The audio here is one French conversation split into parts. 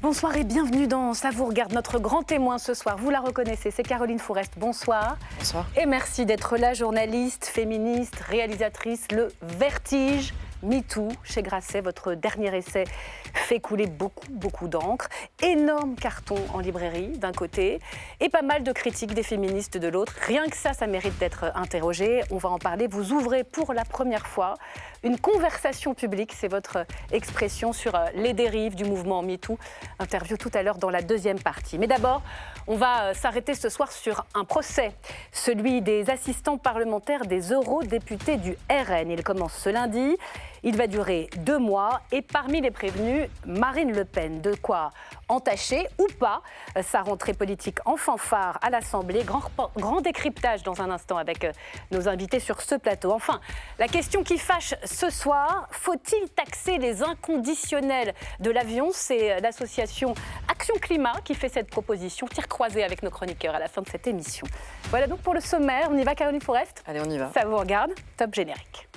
Bonsoir et bienvenue dans Ça vous regarde. Notre grand témoin ce soir, vous la reconnaissez, c'est Caroline Fourest. Bonsoir. Bonsoir. Et merci d'être là, journaliste, féministe, réalisatrice. Le vertige MeToo chez Grasset, votre dernier essai fait couler beaucoup d'encre. Énorme carton en librairie d'un côté et pas mal de critiques des féministes de l'autre. Rien que ça mérite d'être interrogé. On va en parler. Vous ouvrez pour la première fois une conversation publique, c'est votre expression, sur les dérives du mouvement MeToo. Interview tout à l'heure dans la deuxième partie. Mais d'abord, on va s'arrêter ce soir sur un procès, celui des assistants parlementaires des eurodéputés du RN. Il commence ce lundi. Il va durer 2 mois et parmi les prévenus, Marine Le Pen. De quoi entacher ou pas sa rentrée politique en fanfare à l'Assemblée. Grand décryptage dans un instant avec nos invités sur ce plateau. Enfin, la question qui fâche ce soir, faut-il taxer les inconditionnels de l'avion? C'est l'association Action Climat qui fait cette proposition. Tir croisé avec nos chroniqueurs à la fin de cette émission. Voilà donc pour le sommaire. On y va, Caroline Fourest? Allez, on y va. Ça vous regarde. Top générique.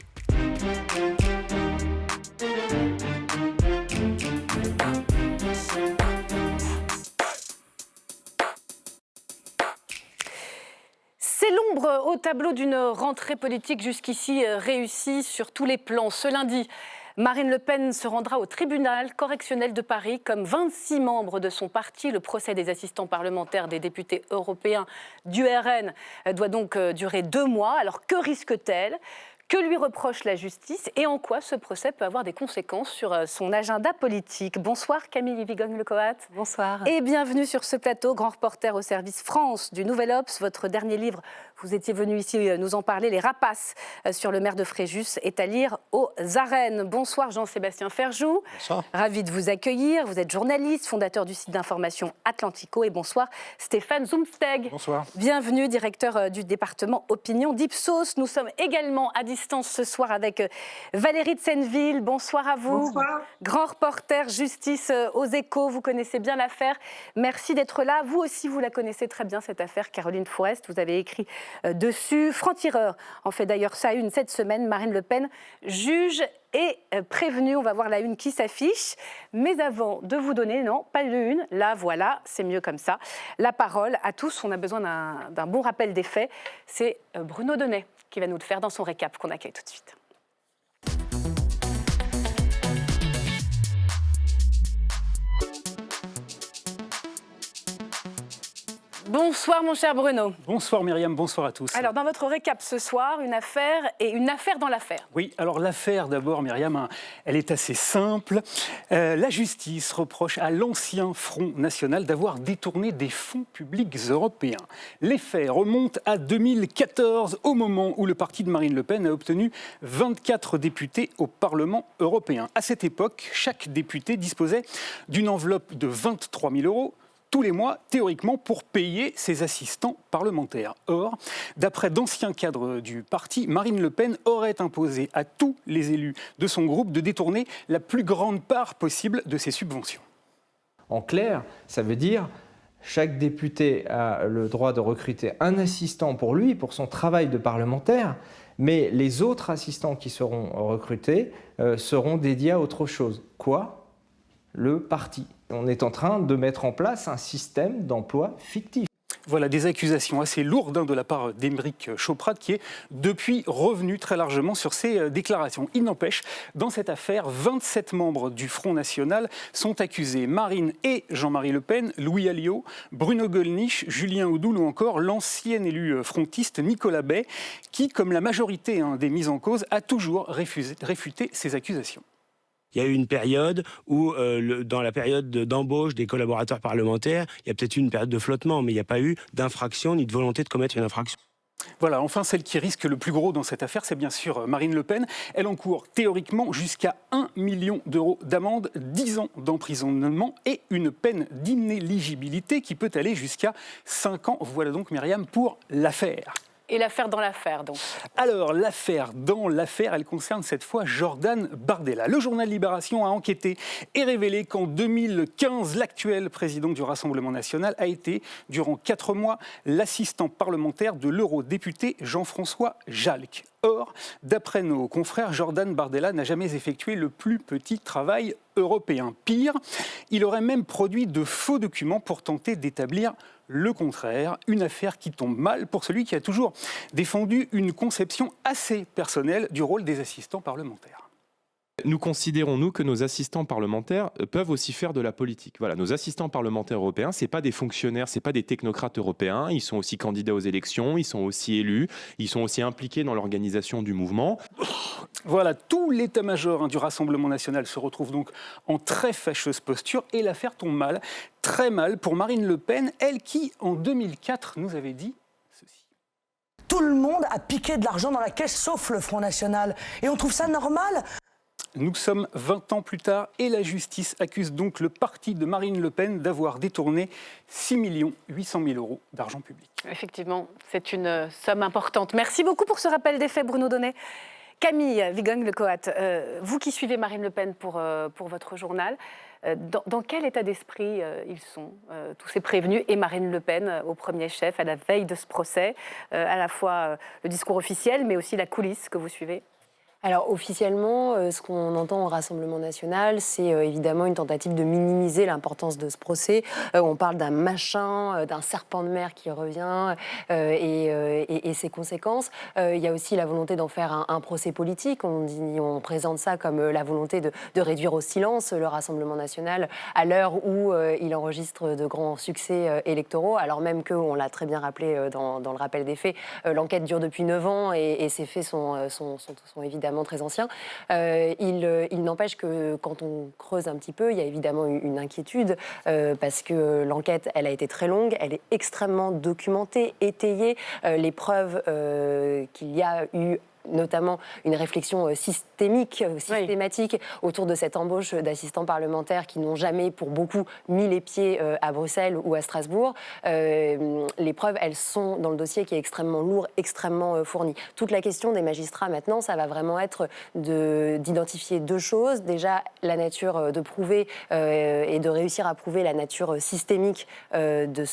C'est l'ombre au tableau d'une rentrée politique jusqu'ici réussie sur tous les plans. Ce lundi, Marine Le Pen se rendra au tribunal correctionnel de Paris comme 26 membres de son parti. Le procès des assistants parlementaires des députés européens du RN doit donc durer 2 mois. Alors que risque-t-elle ? Que lui reproche la justice et en quoi ce procès peut avoir des conséquences sur son agenda politique? Bonsoir Camille Vigogne-Lecoat. Bonsoir. Et bienvenue sur ce plateau, grand reporter au service France du Nouvel Obs. Votre dernier livre, vous étiez venu ici nous en parler, Les Rapaces sur le maire de Fréjus, est à lire aux arènes. Bonsoir Jean-Sébastien Ferjou. Bonsoir. Ravi de vous accueillir. Vous êtes journaliste, fondateur du site d'information Atlantico. Et bonsoir Stéphane Zumsteg. Bonsoir. Bienvenue, directeur du département Opinion d'Ipsos. Nous sommes également à distance ce soir avec Valérie de Senneville. Bonsoir à vous. Bonsoir. Grand reporter justice aux Échos. Vous connaissez bien l'affaire. Merci d'être là. Vous aussi, vous la connaissez très bien, cette affaire. Caroline Fourest, vous avez écrit dessus. Franc-tireur en fait d'ailleurs sa une cette semaine. Marine Le Pen, juge et prévenue. On va voir la une qui s'affiche. Mais avant de vous donner, non, pas de une, là, voilà, c'est mieux comme ça. La parole à tous, on a besoin d'un bon rappel des faits. C'est Bruno Donnet qui va nous le faire dans son récap qu'on accueille tout de suite. Bonsoir mon cher Bruno. Bonsoir Myriam, bonsoir à tous. Alors dans votre récap ce soir, une affaire dans l'affaire. Oui, alors l'affaire d'abord Myriam, elle est assez simple. La justice reproche à l'ancien Front National d'avoir détourné des fonds publics européens. Les faits remontent à 2014, au moment où le parti de Marine Le Pen a obtenu 24 députés au Parlement européen. À cette époque, chaque député disposait d'une enveloppe de 23 000 € tous les mois, théoriquement, pour payer ses assistants parlementaires. Or, d'après d'anciens cadres du parti, Marine Le Pen aurait imposé à tous les élus de son groupe de détourner la plus grande part possible de ses subventions. En clair, ça veut dire chaque député a le droit de recruter un assistant pour lui, pour son travail de parlementaire, mais les autres assistants qui seront recrutés seront dédiés à autre chose. Quoi ? Le parti. On est en train de mettre en place un système d'emploi fictif. Voilà des accusations assez lourdes de la part d'Aymeric Chauprade qui est depuis revenu très largement sur ces déclarations. Il n'empêche, dans cette affaire, 27 membres du Front National sont accusés. Marine et Jean-Marie Le Pen, Louis Alliot, Bruno Gollnisch, Julien Audoul ou encore l'ancien élu frontiste Nicolas Bay qui, comme la majorité des mises en cause, a toujours réfuté ces accusations. Il y a eu une période où, dans la période d'embauche des collaborateurs parlementaires, il y a peut-être eu une période de flottement, mais il n'y a pas eu d'infraction ni de volonté de commettre une infraction. Voilà, enfin, celle qui risque le plus gros dans cette affaire, c'est bien sûr Marine Le Pen. Elle encourt théoriquement jusqu'à 1 million € d'amende, 10 ans d'emprisonnement et une peine d'inéligibilité qui peut aller jusqu'à 5 ans. Voilà donc, Myriam, pour l'affaire. Et l'affaire dans l'affaire, donc. Alors, l'affaire dans l'affaire, elle concerne cette fois Jordan Bardella. Le journal Libération a enquêté et révélé qu'en 2015, l'actuel président du Rassemblement national a été, durant 4 mois, l'assistant parlementaire de l'eurodéputé Jean-François Jalc. Or, d'après nos confrères, Jordan Bardella n'a jamais effectué le plus petit travail européen. Pire, il aurait même produit de faux documents pour tenter d'établir le contraire. Une affaire qui tombe mal pour celui qui a toujours défendu une conception assez personnelle du rôle des assistants parlementaires. Nous considérons, nous, que nos assistants parlementaires peuvent aussi faire de la politique. Voilà, nos assistants parlementaires européens, ce n'est pas des fonctionnaires, ce n'est pas des technocrates européens. Ils sont aussi candidats aux élections, ils sont aussi élus, ils sont aussi impliqués dans l'organisation du mouvement. Voilà, tout l'état-major du Rassemblement national se retrouve donc en très fâcheuse posture et l'affaire tombe mal, très mal pour Marine Le Pen, elle qui, en 2004, nous avait dit ceci. Tout le monde a piqué de l'argent dans la caisse, sauf le Front National. Et on trouve ça normal ? Nous sommes 20 ans plus tard et la justice accuse donc le parti de Marine Le Pen d'avoir détourné 6 800 000 € d'argent public. Effectivement, c'est une somme importante. Merci beaucoup pour ce rappel des faits, Bruno Donnet. Camille Vigogne-Lecoat, vous qui suivez Marine Le Pen pour votre journal, dans quel état d'esprit ils sont, tous ces prévenus, et Marine Le Pen au premier chef, à la veille de ce procès, à la fois le discours officiel, mais aussi la coulisse que vous suivez? Alors officiellement, ce qu'on entend au Rassemblement national, c'est évidemment une tentative de minimiser l'importance de ce procès. On parle d'un machin, d'un serpent de mer qui revient et ses conséquences. Il y a aussi la volonté d'en faire un procès politique. On présente ça comme la volonté de réduire au silence le Rassemblement national à l'heure où il enregistre de grands succès électoraux, alors même que, on l'a très bien rappelé dans le rappel des faits, l'enquête dure depuis 9 ans et ces faits sont évidemment très ancien. Il n'empêche que quand on creuse un petit peu, il y a évidemment une inquiétude parce que l'enquête, elle a été très longue, elle est extrêmement documentée, étayée. Les preuves qu'il y a eu notamment une réflexion systématique autour de cette embauche d'assistants parlementaires qui n'ont jamais, pour beaucoup, mis les pieds à Bruxelles ou à Strasbourg. Les preuves, elles sont dans le dossier qui est extrêmement lourd, extrêmement fourni. Toute la question des magistrats maintenant, ça va vraiment être d'identifier 2 choses. Déjà, la nature de prouver et de réussir à prouver la nature systémique de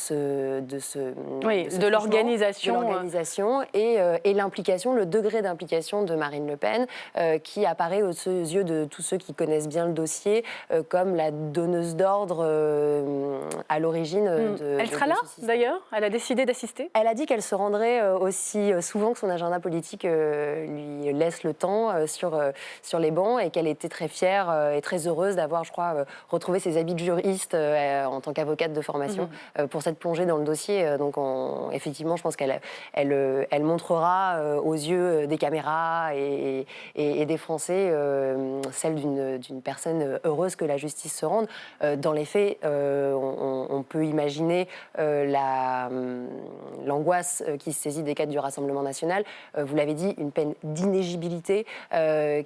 l'organisation et l'implication, le degré d'implication de Marine Le Pen, qui apparaît aux yeux de tous ceux qui connaissent bien le dossier comme la donneuse d'ordre à l'origine de... Elle sera là, d'ailleurs? Elle a décidé d'assister? Elle a dit qu'elle se rendrait aussi souvent que son agenda politique lui laisse le temps sur les bancs, et qu'elle était très fière et très heureuse d'avoir, je crois, retrouvé ses habits de juriste en tant qu'avocate de formation pour s'être plongée dans le dossier. Donc, effectivement, je pense qu'elle montrera aux yeux des caméras et des Français celle d'une personne heureuse que la justice se rende. Dans les faits, on peut imaginer l'angoisse qui se saisit des cadres du Rassemblement national. Vous l'avez dit, une peine d'inéligibilité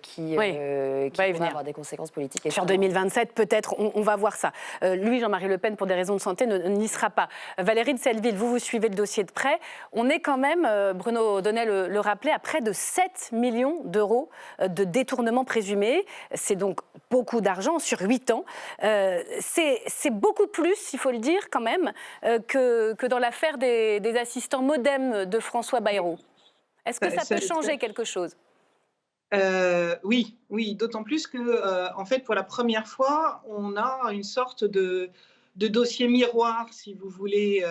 qui pourrait avoir des conséquences politiques. Sur 2027, peut-être, on va voir ça. Lui, Jean-Marie Le Pen, pour des raisons de santé, n'y sera pas. Valérie de Selleville, vous suivez le dossier de près. On est quand même, Bruno Donnet le rappelait, à près de 7 millions d'euros de détournement présumé. C'est donc beaucoup d'argent sur 8 ans. C'est beaucoup plus, il faut le dire quand même, que dans l'affaire des assistants MoDem de François Bayrou. Est-ce que ça peut changer quelque chose ? Oui, d'autant plus que, en fait, pour la première fois, on a une sorte de dossier miroir, si vous voulez,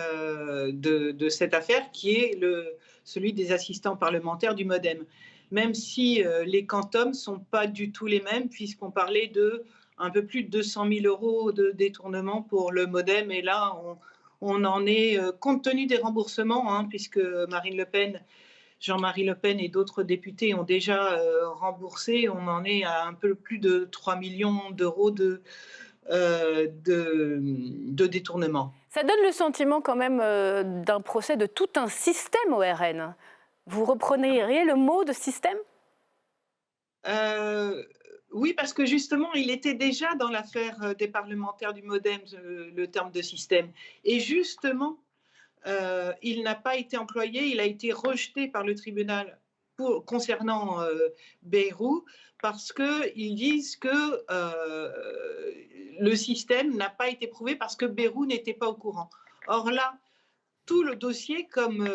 de cette affaire, qui est celui des assistants parlementaires du MoDem. Même si les quantums ne sont pas du tout les mêmes, puisqu'on parlait de un peu plus de 200 000 € de détournement pour le MoDem, et là, on en est, compte tenu des remboursements, puisque Jean-Marie Le Pen et d'autres députés ont déjà remboursé, on en est à un peu plus de 3 millions d'euros de détournement. Ça donne le sentiment quand même d'un procès de tout un système au RN. Vous repreneriez le mot de système ? Oui, parce que justement, il était déjà dans l'affaire des parlementaires du MoDem, le terme de système. Et justement, il n'a pas été employé, il a été rejeté par le tribunal concernant Bayrou, parce qu'ils disent que le système n'a pas été prouvé parce que Bayrou n'était pas au courant. Or là, tout le dossier, comme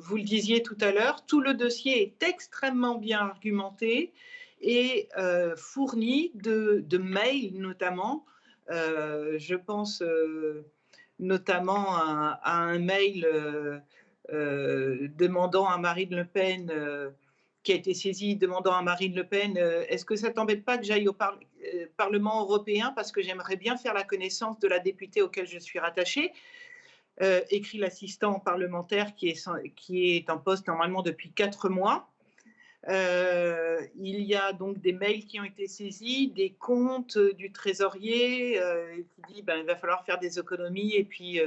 vous le disiez tout à l'heure, tout le dossier est extrêmement bien argumenté et fourni de mails notamment. Je pense notamment à un mail demandant à Marine Le Pen, qui a été saisi, demandant à Marine Le Pen est-ce que ça t'embête pas que j'aille au Parlement européen parce que j'aimerais bien faire la connaissance de la députée auquel je suis rattachée. Écrit l'assistant parlementaire qui est en poste normalement depuis 4 mois. Il y a donc des mails qui ont été saisis, des comptes du trésorier qui dit il va falloir faire des économies et puis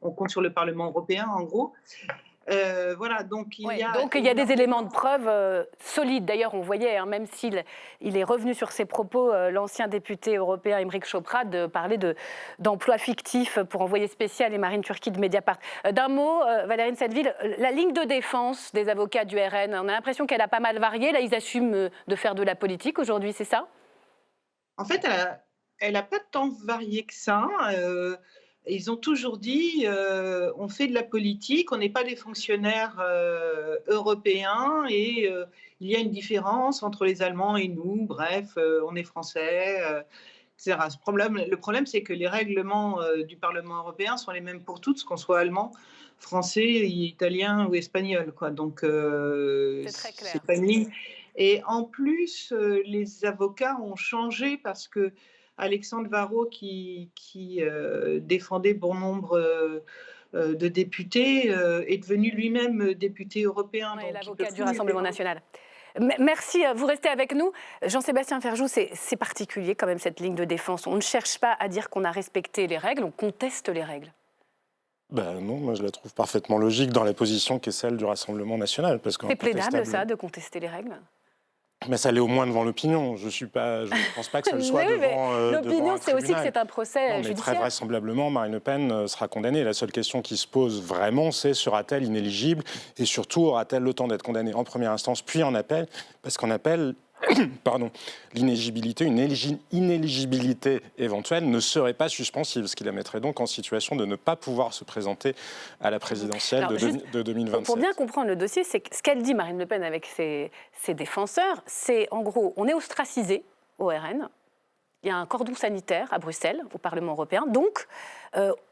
on compte sur le Parlement européen en gros. Voilà, donc il y a des éléments de preuve solides. D'ailleurs, on voyait, même s'il est revenu sur ses propos, l'ancien député européen Aymeric Chauprade, de parler d'emploi fictif pour envoyé spécial et Marine Turki de Mediapart. D'un mot, Valérine Setteville, la ligne de défense des avocats du RN, on a l'impression qu'elle a pas mal varié. Là, ils assument de faire de la politique aujourd'hui, c'est ça? En fait, elle n'a pas tant varié que ça. Ils ont toujours dit on fait de la politique, on n'est pas des fonctionnaires européens et il y a une différence entre les Allemands et nous, bref, on est français, etc. Le problème, c'est que les règlements du Parlement européen sont les mêmes pour tous, qu'on soit allemand, français, italien ou espagnol, quoi. Donc, c'est très clair. C'est pas une ligne. Et en plus, les avocats ont changé parce que Alexandre Varro, qui défendait bon nombre de députés, est devenu lui-même député européen. Oui, l'avocat du Rassemblement national. Merci, vous restez avec nous. Jean-Sébastien Ferjou, c'est particulier quand même cette ligne de défense. On ne cherche pas à dire qu'on a respecté les règles, on conteste les règles. Non, moi je la trouve parfaitement logique dans la position qui est celle du Rassemblement national. C'est plaidable ça, de contester les règles ? Mais ça l'est au moins devant l'opinion. Je ne pense pas que ça le soit devant l'opinion, c'est aussi que c'est un procès judiciaire. Très vraisemblablement, Marine Le Pen sera condamnée. La seule question qui se pose vraiment, c'est sera-t-elle inéligible et surtout aura-t-elle le temps d'être condamnée en première instance puis en appel, parce qu'en appel, l'inéligibilité, une inéligibilité éventuelle ne serait pas suspensive, ce qui la mettrait donc en situation de ne pas pouvoir se présenter à la présidentielle de 2027. Pour bien comprendre le dossier, c'est ce qu'elle dit Marine Le Pen avec ses défenseurs, c'est en gros, on est ostracisé au RN, il y a un cordon sanitaire à Bruxelles, au Parlement européen, donc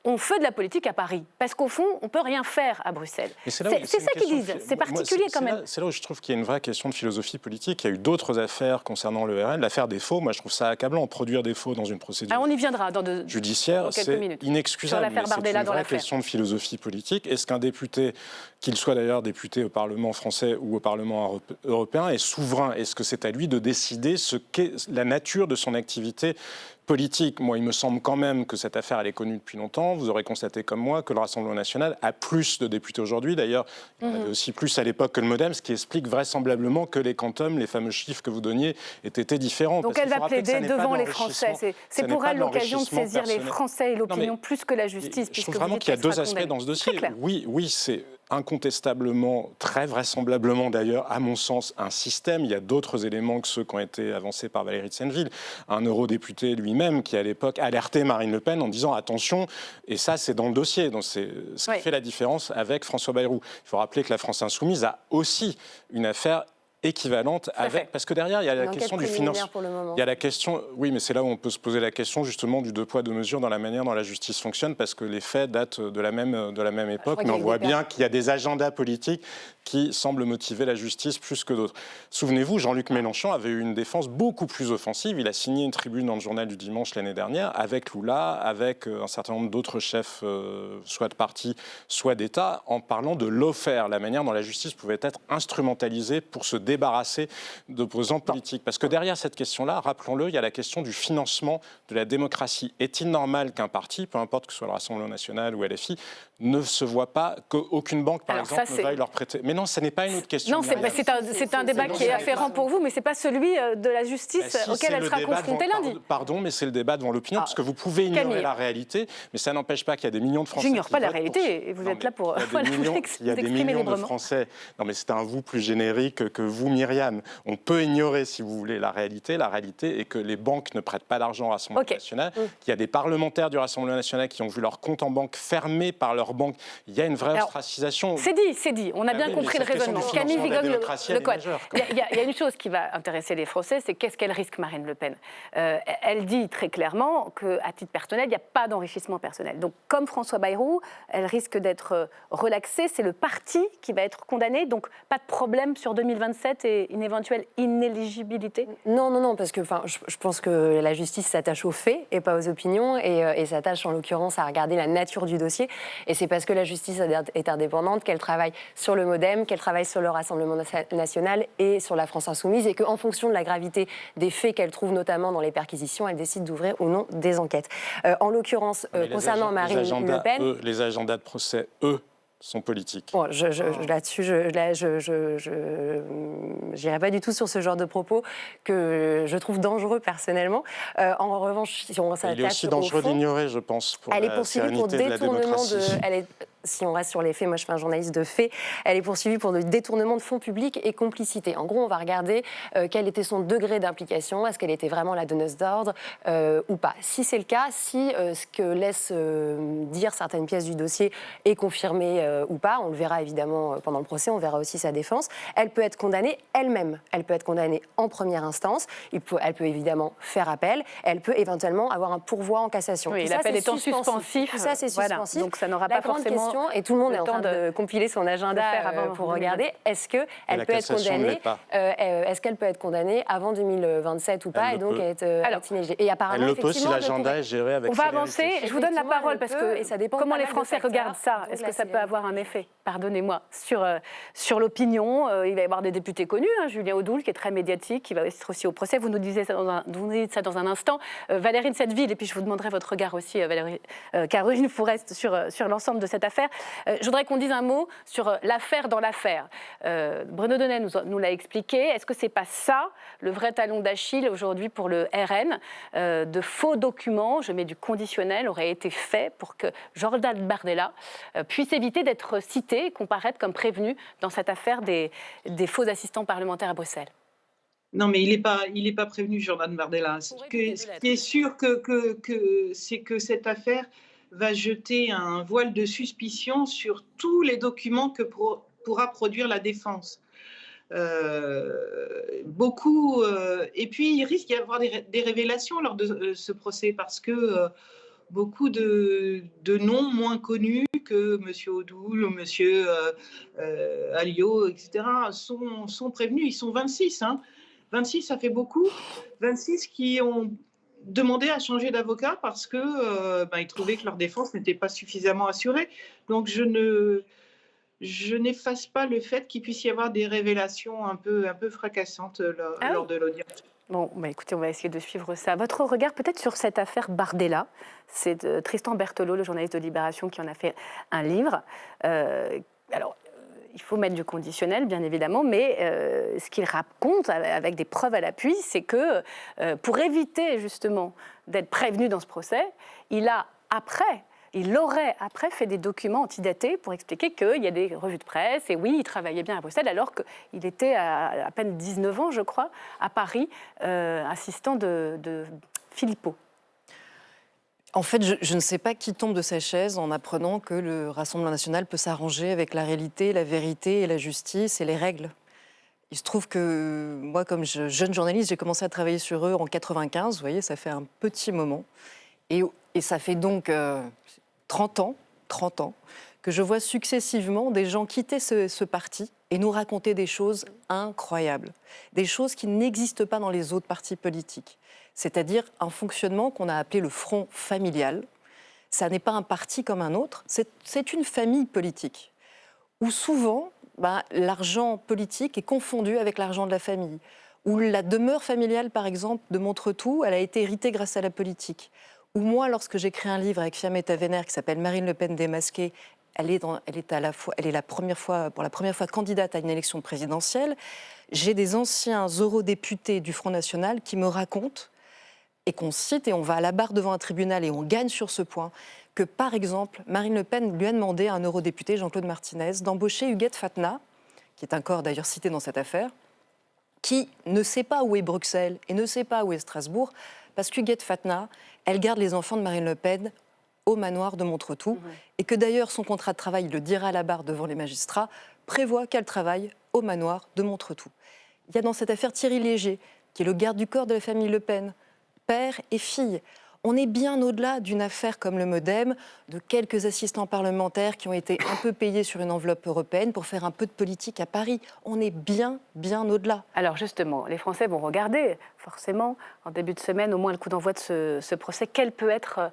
on fait de la politique à Paris, parce qu'au fond, on ne peut rien faire à Bruxelles. C'est ça qu'ils disent, c'est particulier quand même. C'est là où je trouve qu'il y a une vraie question de philosophie politique. Il y a eu d'autres affaires concernant le RN. L'affaire des faux, moi je trouve ça accablant. Produire des faux dans une procédure on y viendra judiciaire, c'est inexcusable. C'est une vraie question de philosophie politique. Est-ce qu'un député, qu'il soit d'ailleurs député au Parlement français ou au Parlement européen, est souverain? Est-ce que c'est à lui de décider ce qu'est la nature de son activité politique? Moi, il me semble quand même que cette affaire, elle est connue depuis longtemps. Vous aurez constaté comme moi que le Rassemblement national a plus de députés aujourd'hui. D'ailleurs, il y en avait aussi plus à l'époque que le MoDem, ce qui explique vraisemblablement que les quantums, les fameux chiffres que vous donniez, aient été différents. Donc elle va plaider devant les Français. C'est pour elle l'occasion de saisir les Français et l'opinion plus que la justice. Je trouve vraiment qu'il y a deux aspects dans ce dossier. Oui, c'est incontestablement, très vraisemblablement d'ailleurs, à mon sens, un système. Il y a d'autres éléments que ceux qui ont été avancés par Valérie de Senneville. Un eurodéputé lui-même qui, à l'époque, alertait Marine Le Pen en disant « attention », et ça, c'est dans le dossier. Donc, c'est ce qui fait la différence avec François Bayrou. Il faut rappeler que la France Insoumise a aussi une affaire équivalente avec, parce que derrière il y a la question du financement. Il y a la question, oui, mais c'est là où on peut se poser la question justement du 2 poids 2 mesures dans la manière dont la justice fonctionne, parce que les faits datent de la même époque, mais on voit bien qu'il y a des agendas politiques qui semblent motiver la justice plus que d'autres. Souvenez-vous, Jean-Luc Mélenchon avait eu une défense beaucoup plus offensive. Il a signé une tribune dans le Journal du Dimanche l'année dernière avec Lula, avec un certain nombre d'autres chefs, soit de parti, soit d'État, en parlant de lawfare, la manière dont la justice pouvait être instrumentalisée pour se débarrasser d'opposants politiques. Parce que derrière cette question-là, rappelons-le, il y a la question du financement de la démocratie. Est-il normal qu'un parti, peu importe que ce soit le Rassemblement national ou LFI, ne se voit pas qu'aucune banque, par exemple, ne veuille leur prêter? Mais non, ce n'est pas une autre question. Non, c'est un débat qui est afférent pour vous, mais ce n'est pas celui de la justice auquel elle sera confrontée lundi. Pardon, mais c'est le débat devant l'opinion, parce que vous pouvez ignorer la réalité, mais ça n'empêche pas qu'il y a des millions de Français. J'ignore pas la réalité, et vous êtes là pour il y a des millions de Français. Non, mais c'est un vous plus générique que vous. vous, Myriam. On peut ignorer, si vous voulez, la réalité. La réalité est que les banques ne prêtent pas d'argent au Rassemblement national. Il y a des parlementaires du Rassemblement national qui ont vu leur compte en banque fermé par leur banque. Il y a une vraie ostracisation. C'est dit. On a bien compris le raisonnement. Camille Vigogne-Lecoq. Il y a une chose qui va intéresser les Français, c'est qu'est-ce qu'elle risque, Marine Le Pen. Elle dit très clairement qu'à titre personnel, il n'y a pas d'enrichissement personnel. Donc, comme François Bayrou, elle risque d'être relaxée. C'est le parti qui va être condamné. Donc, pas de problème sur 2027 et une éventuelle inéligibilité ? Non, parce que je pense que la justice s'attache aux faits et pas aux opinions et s'attache en l'occurrence à regarder la nature du dossier. Et c'est parce que la justice est indépendante qu'elle travaille sur le MoDem, qu'elle travaille sur le Rassemblement national et sur la France insoumise et qu'en fonction de la gravité des faits qu'elle trouve notamment dans les perquisitions, elle décide d'ouvrir ou non des enquêtes. En l'occurrence, concernant Marine Le Pen... Les agendas de procès, eux, sont politiques. Bon, là-dessus, je n'irai pas du tout sur ce genre de propos que je trouve dangereux personnellement. En revanche, si on s'attache au fond... Il est aussi dangereux d'ignorer, je pense, pour la sérénité de la démocratie. Si on reste sur les faits, moi je fais un journaliste de faits, elle est poursuivie pour le détournement de fonds publics et complicité. En gros, on va regarder quel était son degré d'implication, est-ce qu'elle était vraiment la donneuse d'ordre ou pas. Si c'est le cas, si ce que laissent dire certaines pièces du dossier est confirmé ou pas, on le verra évidemment pendant le procès, on verra aussi sa défense, elle peut être condamnée elle-même. Elle peut être condamnée en première instance, elle peut évidemment faire appel, elle peut éventuellement avoir un pourvoi en cassation. Oui, l'appel étant suspensif. Tout ça, c'est suspensif. Voilà, donc ça n'aura pas forcément... Et tout le monde est en train de compiler son agenda pour regarder est-ce qu'elle peut être condamnée est-ce qu'elle peut être condamnée avant 2027 ou pas et donc être inéligible. Et apparemment, elle le peut si l'agenda est géré avec on va avancer. Je vous donne la parole parce que ça dépend comment les Français regardent ça. Est-ce que ça peut avoir un effet, pardonnez-moi, sur l'opinion? Il va y avoir des députés connus, Julien Audoul qui est très médiatique, qui va être aussi au procès. Vous nous disiez ça dans un instant. Valérie de Setteville, et puis je vous demanderai votre regard aussi, Caroline Fourest, sur l'ensemble de cette affaire. Je voudrais qu'on dise un mot sur l'affaire dans l'affaire. Bruno Donnet nous l'a expliqué. Est-ce que c'est pas ça le vrai talon d'Achille aujourd'hui pour le RN? De faux documents, je mets du conditionnel, auraient été faits pour que Jordan Bardella puisse éviter d'être cité et comparaître comme prévenu dans cette affaire des faux assistants parlementaires à Bruxelles. Non, mais il n'est pas prévenu, Jordan Bardella. Ce qui est sûr, c'est que cette affaire va jeter un voile de suspicion sur tous les documents que pourra produire la défense. Beaucoup. Et puis, il risque d'y avoir des révélations lors de ce procès parce que beaucoup de noms moins connus que M. Audoul ou M. Alliot, etc., sont prévenus. Ils sont 26. 26, ça fait beaucoup. 26 qui ont demandé à changer d'avocat parce que ils trouvaient que leur défense n'était pas suffisamment assurée. Donc je n'efface pas le fait qu'il puisse y avoir des révélations un peu fracassantes lors de l'audience. Bon, écoutez, on va essayer de suivre ça. Votre regard peut-être sur cette affaire Bardella. C'est Tristan Berthelot, le journaliste de Libération, qui en a fait un livre. Alors, il faut mettre du conditionnel, bien évidemment, mais ce qu'il raconte, avec des preuves à l'appui, c'est que pour éviter justement d'être prévenu dans ce procès, il aurait après fait des documents antidatés pour expliquer qu'il y a des revues de presse, et oui, il travaillait bien à Bruxelles, alors qu'il était à peine 19 ans, je crois, à Paris, assistant de Philippot. En fait, je ne sais pas qui tombe de sa chaise en apprenant que le Rassemblement national peut s'arranger avec la réalité, la vérité et la justice et les règles. Il se trouve que moi, comme jeune journaliste, j'ai commencé à travailler sur eux en 95. Vous voyez, ça fait un petit moment. Et ça fait donc 30 ans que je vois successivement des gens quitter ce parti et nous raconter des choses incroyables. Des choses qui n'existent pas dans les autres partis politiques. C'est-à-dire un fonctionnement qu'on a appelé le front familial. Ça n'est pas un parti comme un autre, c'est une famille politique, où souvent l'argent politique est confondu avec l'argent de la famille, où la demeure familiale, par exemple, de Montretout, elle a été héritée grâce à la politique. Ou moi, lorsque j'écris un livre avec Fiammetta Wener qui s'appelle Marine Le Pen démasquée, elle est pour la première fois candidate à une élection présidentielle. J'ai des anciens eurodéputés du Front National qui me racontent et qu'on cite, et on va à la barre devant un tribunal et on gagne sur ce point, que par exemple, Marine Le Pen lui a demandé à un eurodéputé, Jean-Claude Martinez, d'embaucher Huguette Fatna, qui est encore d'ailleurs cité dans cette affaire, qui ne sait pas où est Bruxelles et ne sait pas où est Strasbourg, parce qu'Huguette Fatna, elle garde les enfants de Marine Le Pen au manoir de Montretout, et que d'ailleurs son contrat de travail, il le dira à la barre devant les magistrats, prévoit qu'elle travaille au manoir de Montretout. Il y a dans cette affaire Thierry Léger, qui est le garde du corps de la famille Le Pen, père et fille. On est bien au-delà d'une affaire comme le MoDem, de quelques assistants parlementaires qui ont été un peu payés sur une enveloppe européenne pour faire un peu de politique à Paris. On est bien au-delà. Alors justement, les Français vont regarder, forcément, en début de semaine, au moins le coup d'envoi de ce procès. Quels peuvent être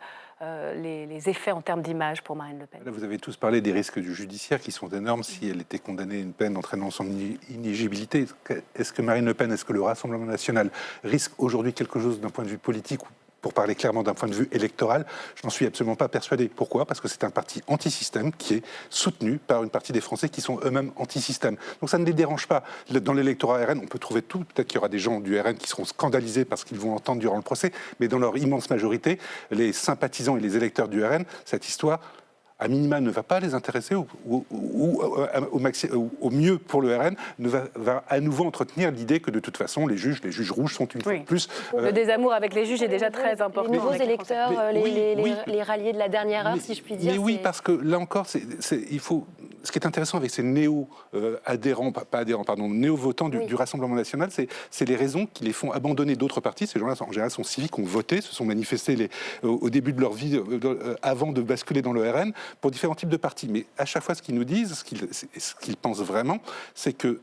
les effets en termes d'image pour Marine Le Pen? Là, vous avez tous parlé des risques du judiciaire qui sont énormes si elle était condamnée à une peine entraînant son inéligibilité. Est-ce que Marine Le Pen, est-ce que le Rassemblement national risque aujourd'hui quelque chose d'un point de vue politique, pour parler clairement d'un point de vue électoral? Je n'en suis absolument pas persuadé. Pourquoi? Parce que c'est un parti anti-système qui est soutenu par une partie des Français qui sont eux-mêmes anti-système. Donc ça ne les dérange pas. Dans l'électorat RN, on peut trouver tout. Peut-être qu'il y aura des gens du RN qui seront scandalisés parce qu'ils vont entendre durant le procès, mais dans leur immense majorité, les sympathisants et les électeurs du RN, cette histoire, à minima, ne va pas les intéresser, ou au mieux pour le RN, va à nouveau entretenir l'idée que de toute façon, les juges rouges sont une fois de plus... Le désamour avec les juges est déjà très important. Les nouveaux électeurs, les ralliés de la dernière heure, si je puis dire. Mais oui, parce que là encore, il faut... Ce qui est intéressant avec ces néo-votants du Rassemblement national, c'est les raisons qui les font abandonner d'autres partis. Ces gens-là, en général, sont civiques, ont voté, se sont manifestés au début de leur vie, avant de basculer dans le RN, pour différents types de partis. Mais à chaque fois, ce qu'ils nous disent, ce qu'ils pensent vraiment, c'est que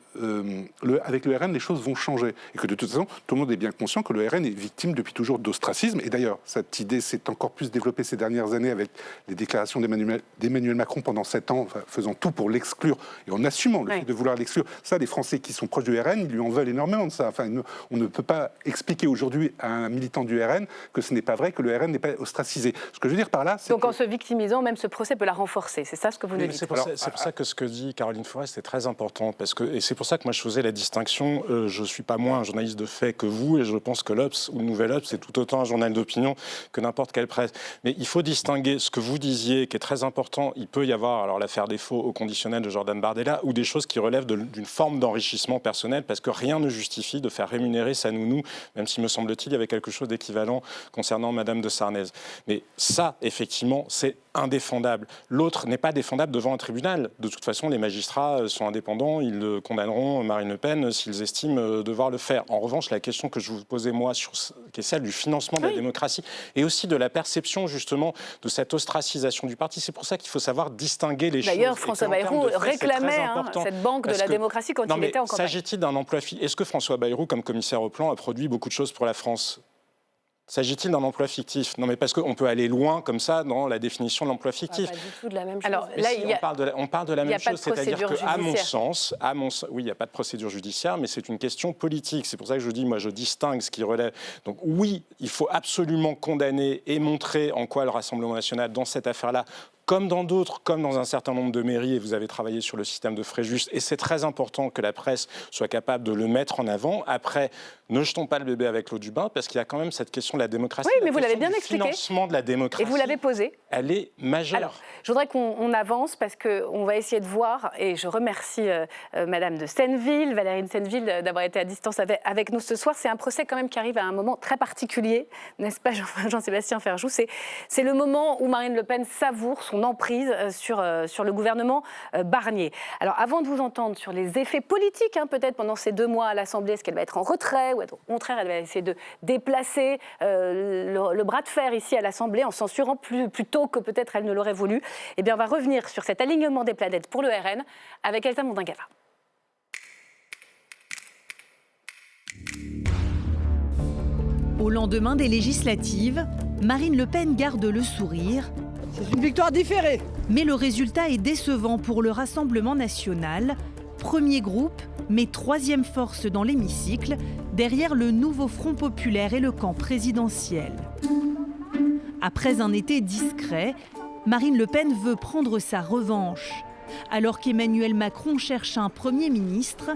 avec le RN, les choses vont changer. Et que de toute façon, tout le monde est bien conscient que le RN est victime depuis toujours d'ostracisme. Et d'ailleurs, cette idée s'est encore plus développée ces dernières années avec les déclarations d'Emmanuel Macron pendant 7 ans, faisant tout pour l'exclure, et en assumant le fait de vouloir l'exclure. Ça, les Français qui sont proches du RN, ils lui en veulent énormément de ça. Enfin, on ne peut pas expliquer aujourd'hui à un militant du RN que ce n'est pas vrai, que le RN n'est pas ostracisé. Ce que je veux dire par là, c'est donc en se victimisant, même ce procès peut la renforcer. C'est ça ce que vous nous dites. C'est pour ça que ce que dit Caroline Forest est très important, et c'est pour ça que moi je faisais la distinction. Je ne suis pas moins un journaliste de fait que vous, et je pense que l'Obs ou le Nouvel Obs, c'est tout autant un journal d'opinion que n'importe quelle presse. Mais il faut distinguer ce que vous disiez, qui est très important. Il peut y avoir alors l'affaire des faux au conditionnel de Jordan Bardella, ou des choses qui relèvent d'une forme d'enrichissement personnel, parce que rien ne justifie de faire rémunérer sa nounou, même si, me semble-t-il, il y avait quelque chose d'équivalent concernant Madame de Sarnez. Mais ça, effectivement, c'est indéfendable. L'autre n'est pas défendable devant un tribunal. De toute façon, les magistrats sont indépendants, ils condamneront Marine Le Pen s'ils estiment devoir le faire. En revanche, la question que je vous posais, moi, qui est celle du financement de la démocratie, et aussi de la perception, justement, de cette ostracisation du parti, c'est pour ça qu'il faut savoir distinguer les choses. D'ailleurs, François Bayrou réclamait cette banque de la démocratie quand il était en campagne. S'agit-il d'un emploi fictif? Est-ce que François Bayrou, comme commissaire au plan, a produit beaucoup de choses pour la France? S'agit-il d'un emploi fictif? Non, mais parce qu'on peut aller loin comme ça dans la définition de l'emploi fictif. Pas du tout de la même chose. Alors, là, on parle de la même chose, c'est-à-dire qu'à mon sens, oui, il n'y a pas de procédure judiciaire, mais c'est une question politique. C'est pour ça que je dis, moi, je distingue ce qui relève. Donc oui, il faut absolument condamner et montrer en quoi le Rassemblement national, dans cette affaire-là, comme dans d'autres, comme dans un certain nombre de mairies, et vous avez travaillé sur le système de Fréjus, et c'est très important que la presse soit capable de le mettre en avant. Après, ne jetons pas le bébé avec l'eau du bain, parce qu'il y a quand même cette question de la démocratie. Oui, mais vous l'avez bien expliqué. Le financement de la démocratie. Et vous l'avez posé. Elle est majeure. Alors, je voudrais qu'on avance, parce qu'on va essayer de voir, et je remercie Madame de Senneville, Valérie de Senneville, d'avoir été à distance avec nous ce soir. C'est un procès quand même qui arrive à un moment très particulier, n'est-ce pas, Jean-Sébastien Ferjou? C'est le moment où Marine Le Pen savoure son emprise sur le gouvernement Barnier. Alors, avant de vous entendre sur les effets politiques, peut-être pendant ces 2 mois à l'Assemblée, est-ce qu'elle va être en retrait, ou au contraire, elle va essayer de déplacer le bras de fer ici à l'Assemblée en censurant plus tôt que peut-être elle ne l'aurait voulu? Eh bien, on va revenir sur cet alignement des planètes pour le RN avec Elsa Mondingava. Au lendemain des législatives, Marine Le Pen garde le sourire. C'est une victoire différée. Mais le résultat est décevant pour le Rassemblement national. Premier groupe, mais 3e force dans l'hémicycle, derrière le nouveau Front populaire et le camp présidentiel. Après un été discret, Marine Le Pen veut prendre sa revanche. Alors qu'Emmanuel Macron cherche un Premier ministre,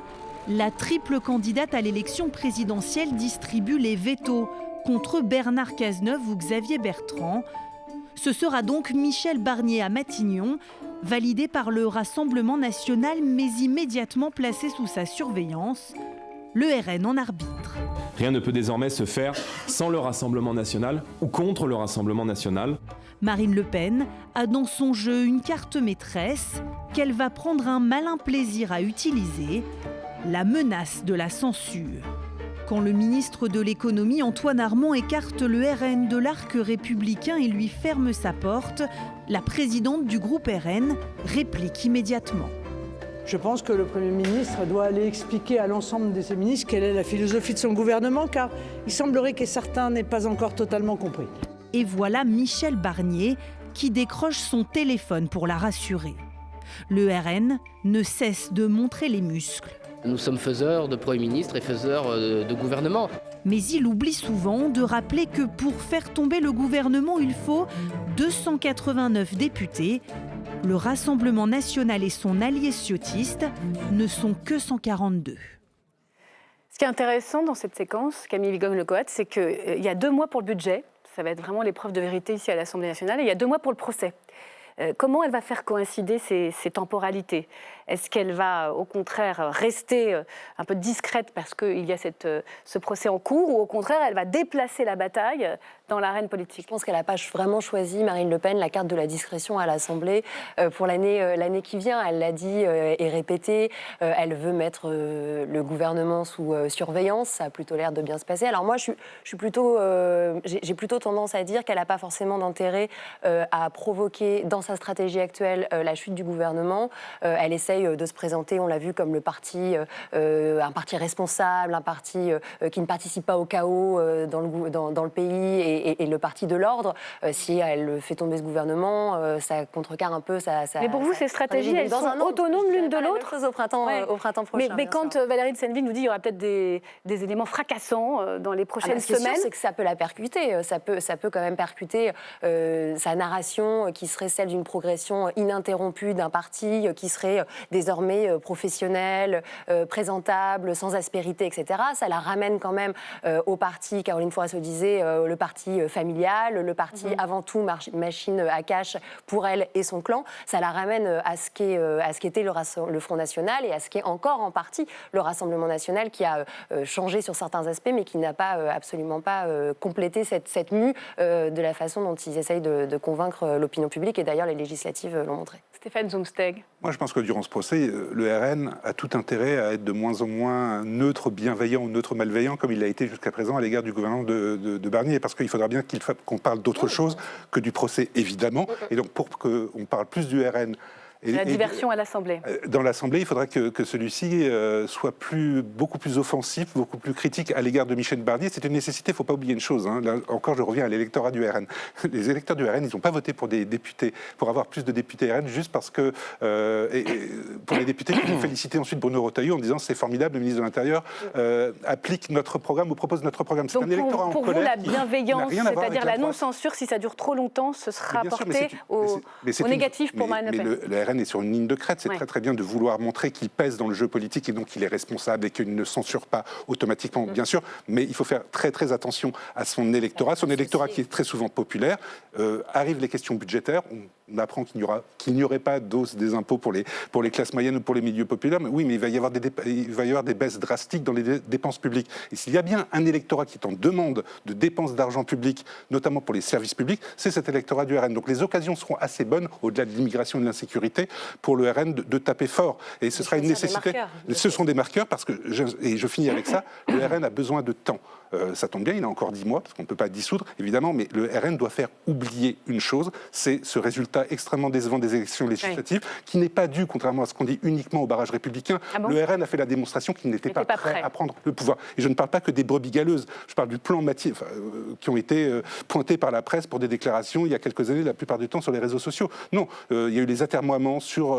la triple candidate à l'élection présidentielle distribue les vétos contre Bernard Cazeneuve ou Xavier Bertrand. Ce sera donc Michel Barnier à Matignon, validé par le Rassemblement national mais immédiatement placé sous sa surveillance. le RN en arbitre. Rien ne peut désormais se faire sans le Rassemblement national ou contre le Rassemblement national. Marine Le Pen a dans son jeu une carte maîtresse qu'elle va prendre un malin plaisir à utiliser, la menace de la censure. Quand le ministre de l'économie Antoine Armand écarte le RN de l'arc républicain et lui ferme sa porte, la présidente du groupe RN réplique immédiatement. Je pense que le Premier ministre doit aller expliquer à l'ensemble de ses ministres quelle est la philosophie de son gouvernement, car il semblerait que certains n'aient pas encore totalement compris. Et voilà Michel Barnier qui décroche son téléphone pour la rassurer. Le RN ne cesse de montrer les muscles. Nous sommes faiseurs de Premier ministre et faiseurs de gouvernement. Mais il oublie souvent de rappeler que pour faire tomber le gouvernement, il faut 289 députés. Le Rassemblement national et son allié ciotiste ne sont que 142. Ce qui est intéressant dans cette séquence, Camille Vigogne-Lecoat, c'est qu'il y a 2 mois pour le budget. Ça va être vraiment l'épreuve de vérité ici à l'Assemblée nationale. Et il y a 2 mois pour le procès. Comment elle va faire coïncider ces temporalités ? Est-ce qu'elle va, au contraire, rester un peu discrète parce qu'il y a ce procès en cours, ou au contraire, elle va déplacer la bataille dans l'arène politique ? Je pense qu'elle n'a pas vraiment choisi, Marine Le Pen, la carte de la discrétion à l'Assemblée pour l'année qui vient. Elle l'a dit et répété, elle veut mettre le gouvernement sous surveillance. Ça a plutôt l'air de bien se passer. Alors moi, j'ai plutôt tendance à dire qu'elle n'a pas forcément d'intérêt à provoquer dans sa stratégie actuelle la chute du gouvernement. Elle essaye de se présenter, on l'a vu, comme un parti responsable, un parti qui ne participe pas au chaos dans le pays et le parti de l'ordre. Si elle fait tomber ce gouvernement, ça contrecarre un peu sa... Mais pour vous, ces stratégies, elles sont autonomes l'une de l'autre au printemps prochain. Mais quand Valérie de Senneville nous dit qu'il y aura peut-être des éléments fracassants dans les prochaines semaines... Ce qui est sûr, c'est que ça peut la percuter. Ça peut quand même percuter sa narration qui serait celle d'une progression ininterrompue d'un parti qui serait désormais professionnel, présentable, sans aspérité, etc. Ça la ramène quand même au parti, Caroline Foras le disait, le parti familial, le parti avant tout machine à cash pour elle et son clan. Ça la ramène à ce qu'était le Front National et à ce qu'est encore en partie le Rassemblement National, qui a changé sur certains aspects, mais qui n'a pas absolument pas complété cette mue de la façon dont ils essayent de convaincre l'opinion publique, et d'ailleurs les législatives l'ont montré. Stéphane Zumsteg. Moi, je pense que durant ce procès, le RN a tout intérêt à être de moins en moins neutre, bienveillant ou neutre, malveillant, comme il l'a été jusqu'à présent à l'égard du gouvernement de Barnier, parce qu'il faudra bien qu'on parle d'autre chose que du procès, évidemment. Et donc, pour qu'on parle plus du RN... La diversion à l'Assemblée. Dans l'Assemblée, il faudra que celui-ci soit beaucoup plus offensif, beaucoup plus critique à l'égard de Michel Barnier. C'est une nécessité, il ne faut pas oublier une chose. Hein. Là, encore, je reviens à l'électorat du RN. Les électeurs du RN, ils n'ont pas voté pour des députés, pour avoir plus de députés RN, juste parce que, pour les députés qui ont félicité ensuite Bruno Retailleau en disant c'est formidable, le ministre de l'Intérieur applique notre programme ou propose notre programme. C'est un électorat en colère. Pour vous, la bienveillance, c'est-à-dire la non-censure, si ça dure trop longtemps, ce sera porté au négatif pour Marine Le Pen. Le RN est sur une ligne de crête. C'est très bien de vouloir montrer qu'il pèse dans le jeu politique et donc qu'il est responsable et qu'il ne censure pas automatiquement, bien sûr. Mais il faut faire très très attention à son électorat. Son électorat qui est très souvent populaire. Arrivent les questions budgétaires. On apprend qu'il n'y aurait pas d'hausse des impôts pour les classes moyennes ou pour les milieux populaires. Mais oui, mais il va y avoir des baisses drastiques dans les dépenses publiques. Et s'il y a bien un électorat qui est en demande de dépenses d'argent public, notamment pour les services publics, c'est cet électorat du RN. Donc les occasions seront assez bonnes, au-delà de l'immigration et de l'insécurité, pour le RN de taper fort. Et ce sera une nécessité. Ce sont des marqueurs parce que, et je finis avec ça, le RN a besoin de temps. Ça tombe bien, il a encore 10 mois, parce qu'on ne peut pas dissoudre, évidemment, mais le RN doit faire oublier une chose, c'est ce résultat extrêmement décevant des élections législatives, qui n'est pas dû, contrairement à ce qu'on dit, uniquement au barrage républicain. Le RN a fait la démonstration qu'il n'était pas prêt à prendre le pouvoir. Et je ne parle pas que des brebis galeuses, je parle du plan Mathieu, qui ont été pointés par la presse pour des déclarations il y a quelques années, la plupart du temps sur les réseaux sociaux. Non, il y a eu les atermoiements sur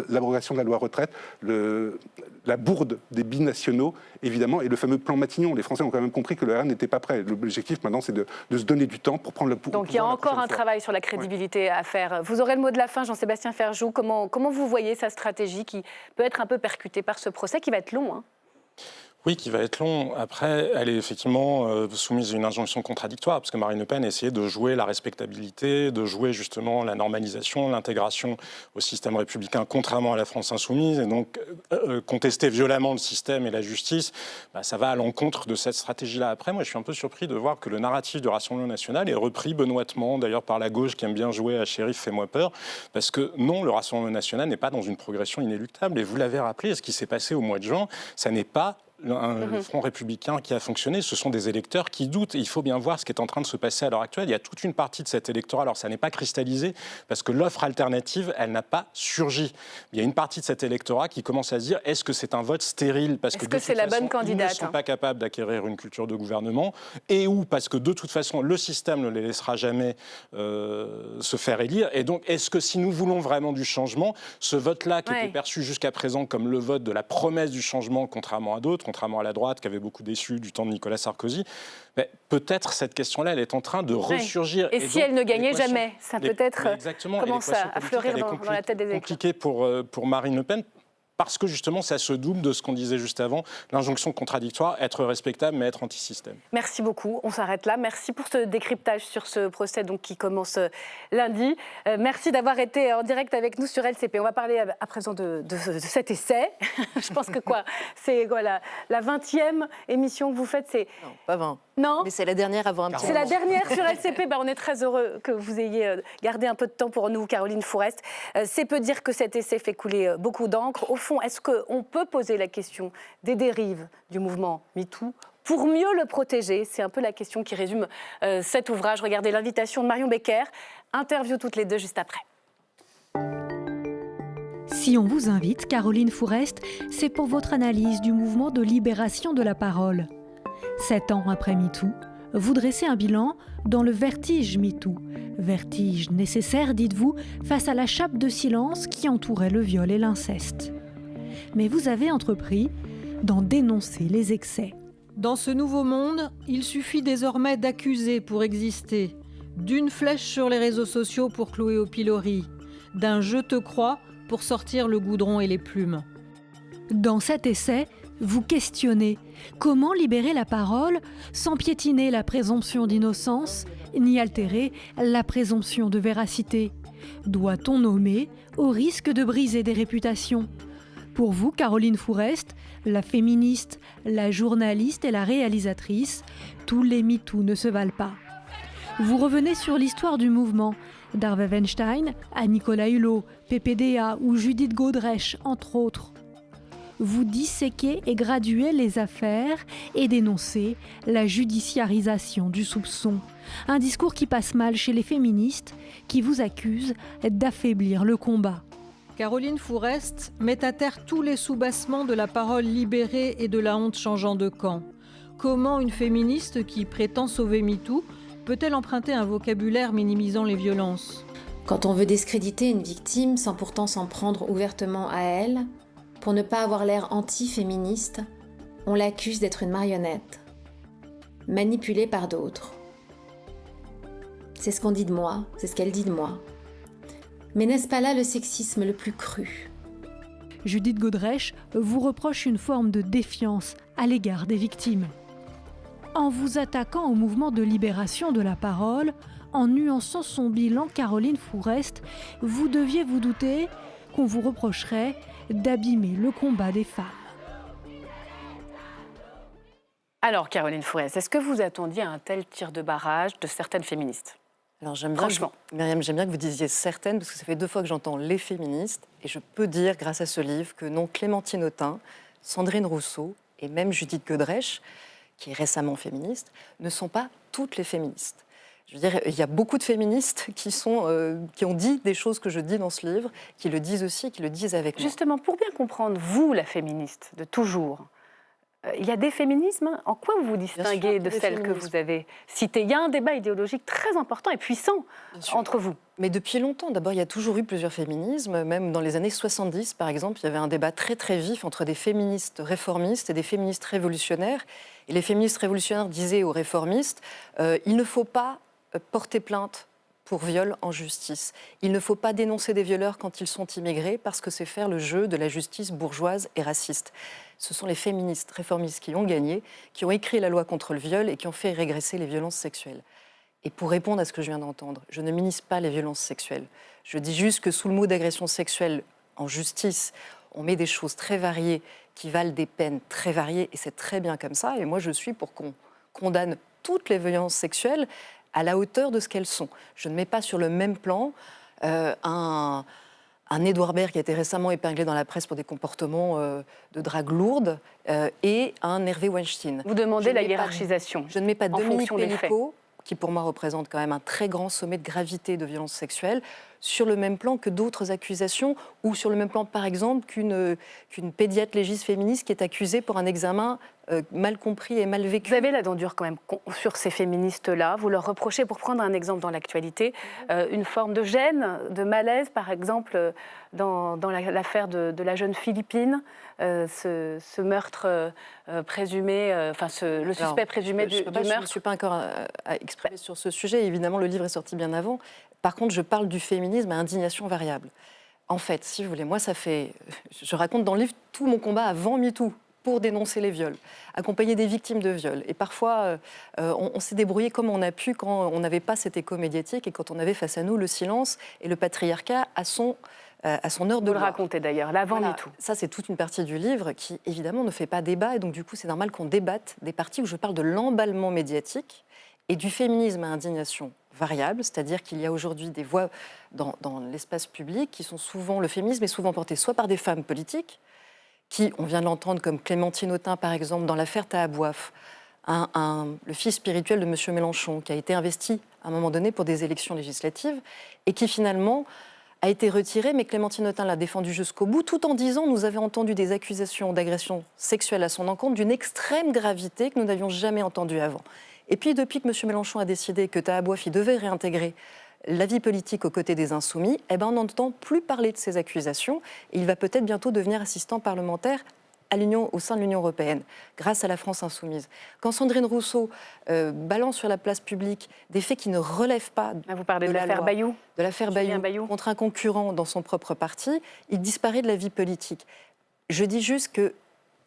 l'abrogation de la loi retraite, la bourde des binationaux, évidemment, et le fameux plan Matignon. Les Français ont quand même compris que le RN n'était pas prêt. L'objectif, maintenant, c'est de se donner du temps pour prendre le pouvoir. Donc il y a encore un travail sur la crédibilité à faire. Vous aurez le mot de la fin, Jean-Sébastien Ferjou. Comment vous voyez sa stratégie qui peut être un peu percutée par ce procès qui va être long, hein ? Oui, qui va être long. Après, elle est effectivement soumise à une injonction contradictoire, parce que Marine Le Pen a essayé de jouer la respectabilité, de jouer justement la normalisation, l'intégration au système républicain, contrairement à la France insoumise, et donc contester violemment le système et la justice, ça va à l'encontre de cette stratégie-là. Après, moi, je suis un peu surpris de voir que le narratif du Rassemblement national est repris benoîtement, d'ailleurs par la gauche qui aime bien jouer à shérif, fais-moi peur, parce que non, le Rassemblement national n'est pas dans une progression inéluctable. Et vous l'avez rappelé, ce qui s'est passé au mois de juin, ça n'est pas le Front républicain qui a fonctionné, ce sont des électeurs qui doutent. Et il faut bien voir ce qui est en train de se passer à l'heure actuelle. Il y a toute une partie de cet électorat, alors ça n'est pas cristallisé, parce que l'offre alternative, elle n'a pas surgi. Il y a une partie de cet électorat qui commence à se dire, est-ce que c'est un vote stérile, parce que c'est la bonne candidate, ils ne sont pas capables d'acquérir une culture de gouvernement, et ou parce que de toute façon, le système ne les laissera jamais se faire élire. Et donc, est-ce que si nous voulons vraiment du changement, ce vote-là, qui était perçu jusqu'à présent comme le vote de la promesse du changement, contrairement à d'autres, contrairement à la droite qui avait beaucoup déçu du temps de Nicolas Sarkozy, peut-être cette question-là, elle est en train de ressurgir. Et si donc, elle ne gagnait jamais, ça peut-être commence à fleurir dans la tête des électeurs. C'est compliqué pour Marine Le Pen, parce que justement, ça se double de ce qu'on disait juste avant, l'injonction contradictoire, être respectable mais être anti-système. Merci beaucoup, on s'arrête là. Merci pour ce décryptage sur ce procès donc, qui commence lundi. Merci d'avoir été en direct avec nous sur LCP. On va parler à présent de cet essai. Je pense que c'est la 20e émission que vous faites. Non, pas 20. Non, mais c'est la dernière avant un petit moment. C'est la dernière sur LCP. On est très heureux que vous ayez gardé un peu de temps pour nous, Caroline Fourest. C'est peu dire que cet essai fait couler beaucoup d'encre. Au fond, est-ce qu'on peut poser la question des dérives du mouvement MeToo pour mieux le protéger? C'est un peu la question qui résume cet ouvrage. Regardez l'invitation de Marion Becker. Interview toutes les deux juste après. Si on vous invite, Caroline Fourest, c'est pour votre analyse du mouvement de libération de la parole. 7 ans après MeToo, vous dressez un bilan dans le vertige MeToo. Vertige nécessaire, dites-vous, face à la chape de silence qui entourait le viol et l'inceste. Mais vous avez entrepris d'en dénoncer les excès. Dans ce nouveau monde, il suffit désormais d'accuser pour exister, d'une flèche sur les réseaux sociaux pour clouer au pilori, d'un « je te crois » pour sortir le goudron et les plumes. Dans cet essai, vous questionnez comment libérer la parole sans piétiner la présomption d'innocence ni altérer la présomption de véracité. Doit-on nommer au risque de briser des réputations ? Pour vous, Caroline Fourest, la féministe, la journaliste et la réalisatrice, tous les MeToo ne se valent pas. Vous revenez sur l'histoire du mouvement, d'Harvey Weinstein à Nicolas Hulot, PPDA ou Judith Godrèche, entre autres. Vous disséquez et graduez les affaires et dénoncez la judiciarisation du soupçon. Un discours qui passe mal chez les féministes qui vous accusent d'affaiblir le combat. Caroline Fourest met à terre tous les soubassements de la parole libérée et de la honte changeant de camp. Comment une féministe qui prétend sauver MeToo peut-elle emprunter un vocabulaire minimisant les violences ? Quand on veut discréditer une victime sans pourtant s'en prendre ouvertement à elle, pour ne pas avoir l'air anti-féministe, on l'accuse d'être une marionnette, manipulée par d'autres. C'est ce qu'on dit de moi, c'est ce qu'elle dit de moi. Mais n'est-ce pas là le sexisme le plus cru ? Judith Godrèche vous reproche une forme de défiance à l'égard des victimes. En vous attaquant au mouvement de libération de la parole, en nuançant son bilan, Caroline Fourest, vous deviez vous douter qu'on vous reprocherait d'abîmer le combat des femmes. Alors, Caroline Fourest, est-ce que vous attendiez à un tel tir de barrage de certaines féministes ? Alors Myriam, j'aime bien que vous disiez certaines, parce que ça fait 2 fois que j'entends les féministes, et je peux dire, grâce à ce livre, que non, Clémentine Autain, Sandrine Rousseau et même Judith Godrèche, qui est récemment féministe, ne sont pas toutes les féministes. Je veux dire, il y a beaucoup de féministes qui ont dit des choses que je dis dans ce livre, qui le disent aussi, qui le disent avec moi. Justement, pour bien comprendre, vous, la féministe de toujours, il y a des féminismes. En quoi vous vous distinguez de celles que vous avez citées ? Il y a un débat idéologique très important et puissant entre vous. Mais depuis longtemps. D'abord, il y a toujours eu plusieurs féminismes. Même dans les années 70, par exemple, il y avait un débat très très vif entre des féministes réformistes et des féministes révolutionnaires. Et les féministes révolutionnaires disaient aux réformistes il ne faut pas porter plainte pour viol en justice. Il ne faut pas dénoncer des violeurs quand ils sont immigrés parce que c'est faire le jeu de la justice bourgeoise et raciste. Ce sont les féministes réformistes qui ont gagné, qui ont écrit la loi contre le viol et qui ont fait régresser les violences sexuelles. Et pour répondre à ce que je viens d'entendre, je ne minimise pas les violences sexuelles. Je dis juste que sous le mot d'agression sexuelle en justice, on met des choses très variées qui valent des peines très variées et c'est très bien comme ça. Et moi, je suis pour qu'on condamne toutes les violences sexuelles à la hauteur de ce qu'elles sont. Je ne mets pas sur le même plan un Édouard Baird qui a été récemment épinglé dans la presse pour des comportements de drague lourde et un Hervé Weinstein. Vous demandez la hiérarchisation. Je ne mets pas Dominique fonction des faits. Pellico, qui pour moi représente quand même un très grand sommet de gravité de violence sexuelle, sur le même plan que d'autres accusations, ou sur le même plan, par exemple, qu'une pédiatre légiste féministe qui est accusée pour un examen mal compris et mal vécu. Vous avez la dent dure quand même sur ces féministes-là. Vous leur reprochez, pour prendre un exemple dans l'actualité, une forme de gêne, de malaise, par exemple, dans l'affaire de la jeune Philippine, ce meurtre présumé, le suspect présumé du meurtre. Je ne suis pas encore à exprimer sur ce sujet. Évidemment, le livre est sorti bien avant. Par contre, je parle du féminisme à indignation variable. En fait, si vous voulez, moi, je raconte dans le livre tout mon combat avant MeToo pour dénoncer les viols, accompagner des victimes de viols. Et parfois, on s'est débrouillé comme on a pu quand on n'avait pas cet écho médiatique et quand on avait face à nous le silence et le patriarcat à son heure de Vous le gloire. racontez d'ailleurs, l'avant MeToo. Ça, c'est toute une partie du livre qui, évidemment, ne fait pas débat. Et donc, du coup, c'est normal qu'on débatte des parties où je parle de l'emballement médiatique et du féminisme à indignation variable, c'est-à-dire qu'il y a aujourd'hui des voix dans l'espace public qui sont souvent, le féminisme est souvent porté soit par des femmes politiques, qui, on vient de l'entendre comme Clémentine Autain par exemple, dans l'affaire Tahabouaf, le fils spirituel de M. Mélenchon, qui a été investi à un moment donné pour des élections législatives, et qui finalement a été retiré, mais Clémentine Autain l'a défendu jusqu'au bout, tout en disant nous avons entendu des accusations d'agression sexuelle à son encontre d'une extrême gravité que nous n'avions jamais entendue avant. Et puis, depuis que M. Mélenchon a décidé que Tahabouaf devait réintégrer la vie politique aux côtés des Insoumis, on n'entend plus parler de ces accusations. Et il va peut-être bientôt devenir assistant parlementaire au sein de l'Union européenne, grâce à la France insoumise. Quand Sandrine Rousseau balance sur la place publique des faits qui ne relèvent pas vous parlez de l'affaire Bayou. De l'affaire Bayou contre un concurrent dans son propre parti, il disparaît de la vie politique. Je dis juste que,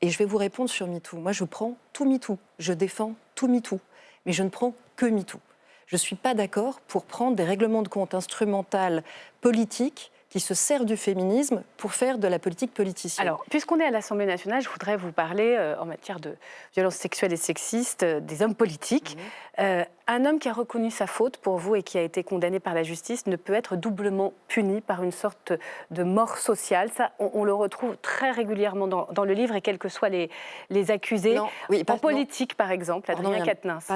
et je vais vous répondre sur MeToo, moi je prends tout MeToo, je défends tout MeToo. Mais je ne prends que MeToo. Je ne suis pas d'accord pour prendre des règlements de compte instrumentaux politiques qui se servent du féminisme pour faire de la politique politicienne. Alors, puisqu'on est à l'Assemblée nationale, je voudrais vous parler, en matière de violences sexuelles et sexistes, des hommes politiques. Un homme qui a reconnu sa faute pour vous et qui a été condamné par la justice ne peut être doublement puni par une sorte de mort sociale. Ça, on le retrouve très régulièrement dans le livre et quels que soient les accusés. En politique, par exemple, Adrien Quatennens.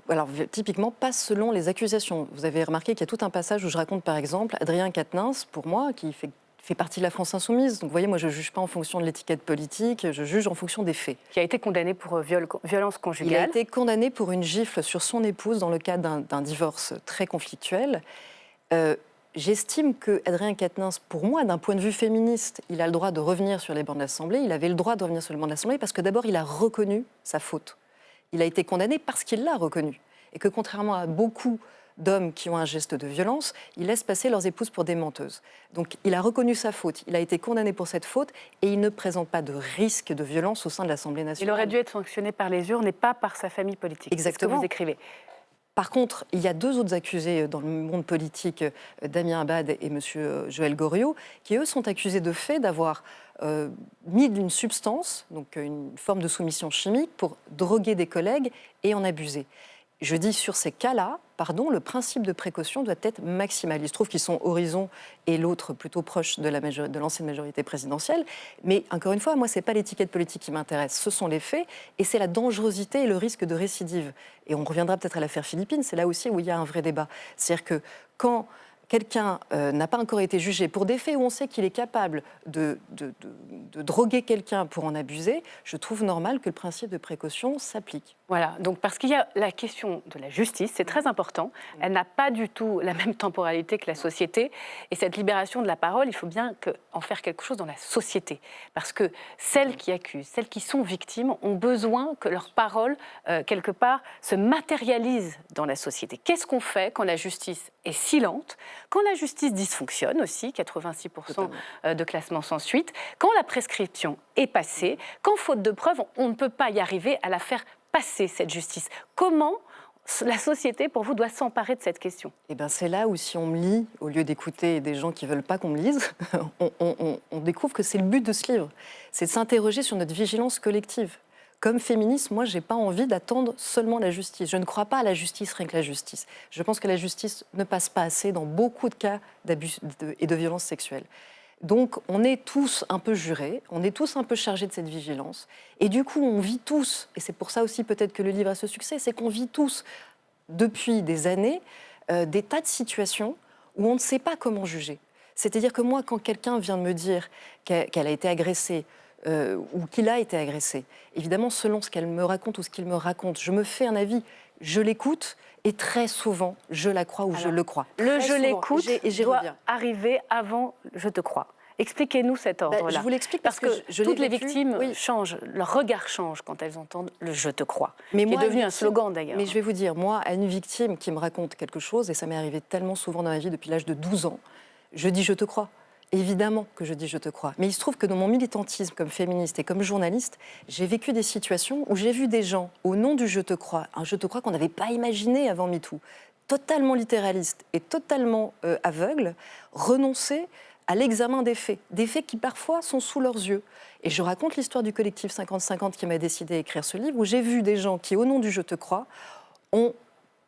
Alors, typiquement, pas selon les accusations. Vous avez remarqué qu'il y a tout un passage où je raconte, par exemple, Adrien Quatennens, pour moi, qui fait partie de la France insoumise. Donc, vous voyez, moi, je ne juge pas en fonction de l'étiquette politique, je juge en fonction des faits. Qui a été condamné pour violence conjugale. Il a été condamné pour une gifle sur son épouse dans le cadre d'un divorce très conflictuel. J'estime que Adrien Quatennens, pour moi, d'un point de vue féministe, il a le droit de revenir sur les bancs de l'Assemblée. Il avait le droit de revenir sur les bancs de l'Assemblée parce que d'abord, il a reconnu sa faute. Il a été condamné parce qu'il l'a reconnu. Et que contrairement à beaucoup d'hommes qui ont un geste de violence, ils laissent passer leurs épouses pour des menteuses. Donc il a reconnu sa faute, il a été condamné pour cette faute et il ne présente pas de risque de violence au sein de l'Assemblée nationale. Il aurait dû être sanctionné par les urnes et pas par sa famille politique. Exactement. C'est ce que vous écrivez. Par contre, il y a deux autres accusés dans le monde politique, Damien Abad et M. Joël Goriot, qui eux sont accusés de fait d'avoir mis d'une substance, donc une forme de soumission chimique, pour droguer des collègues et en abuser. Je dis sur ces cas-là, le principe de précaution doit être maximal. Il se trouve qu'ils sont Horizon et l'autre plutôt proche de l'ancienne majorité présidentielle. Mais encore une fois, moi, ce n'est pas l'étiquette politique qui m'intéresse, ce sont les faits et c'est la dangerosité et le risque de récidive. Et on reviendra peut-être à l'affaire Philippine, c'est là aussi où il y a un vrai débat. C'est-à-dire que quand quelqu'un n'a pas encore été jugé pour des faits où on sait qu'il est capable de droguer quelqu'un pour en abuser, je trouve normal que le principe de précaution s'applique. Voilà, donc parce qu'il y a la question de la justice, c'est très important. Elle n'a pas du tout la même temporalité que la société. Et cette libération de la parole, il faut bien en faire quelque chose dans la société. Parce que celles qui accusent, celles qui sont victimes, ont besoin que leur parole, quelque part, se matérialise dans la société. Qu'est-ce qu'on fait quand la justice est silente, quand la justice dysfonctionne aussi, 86% de classement sans suite, quand la prescription est passée, quand faute de preuves, on ne peut pas y arriver à la faire passer, cette justice. Comment la société, pour vous, doit s'emparer de cette question? Eh bien, c'est là où, si on me lit, au lieu d'écouter des gens qui ne veulent pas qu'on me lise, on découvre que c'est le but de ce livre. C'est de s'interroger sur notre vigilance collective. Comme féministe, moi, je n'ai pas envie d'attendre seulement la justice. Je ne crois pas à la justice, rien que la justice. Je pense que la justice ne passe pas assez dans beaucoup de cas d'abus et de violences sexuelles. Donc, on est tous un peu jurés, on est tous un peu chargés de cette vigilance. Et du coup, on vit tous, et c'est pour ça aussi peut-être que le livre a ce succès, c'est qu'on vit tous, depuis des années, des tas de situations où on ne sait pas comment juger. C'est-à-dire que moi, quand quelqu'un vient de me dire qu'elle a été agressée, ou qu'il a été agressé, évidemment, selon ce qu'elle me raconte ou ce qu'il me raconte, je me fais un avis, je l'écoute, et très souvent, je la crois ou je le crois. Le je l'écoute doit arriver avant je te crois. Expliquez-nous cet ordre-là. Je vous l'explique parce que toutes les victimes changent, leur regard change quand elles entendent le je te crois, qui est devenu un slogan d'ailleurs. Mais je vais vous dire, moi, à une victime qui me raconte quelque chose, et ça m'est arrivé tellement souvent dans ma vie depuis l'âge de 12 ans, je dis je te crois. Évidemment que je dis je te crois. Mais il se trouve que dans mon militantisme comme féministe et comme journaliste, j'ai vécu des situations où j'ai vu des gens, au nom du je te crois, un je te crois qu'on n'avait pas imaginé avant MeToo, totalement littéraliste et totalement aveugle, renoncer à l'examen des faits qui parfois sont sous leurs yeux. Et je raconte l'histoire du collectif 50-50 qui m'a décidé d'écrire ce livre, où j'ai vu des gens qui, au nom du je te crois, ont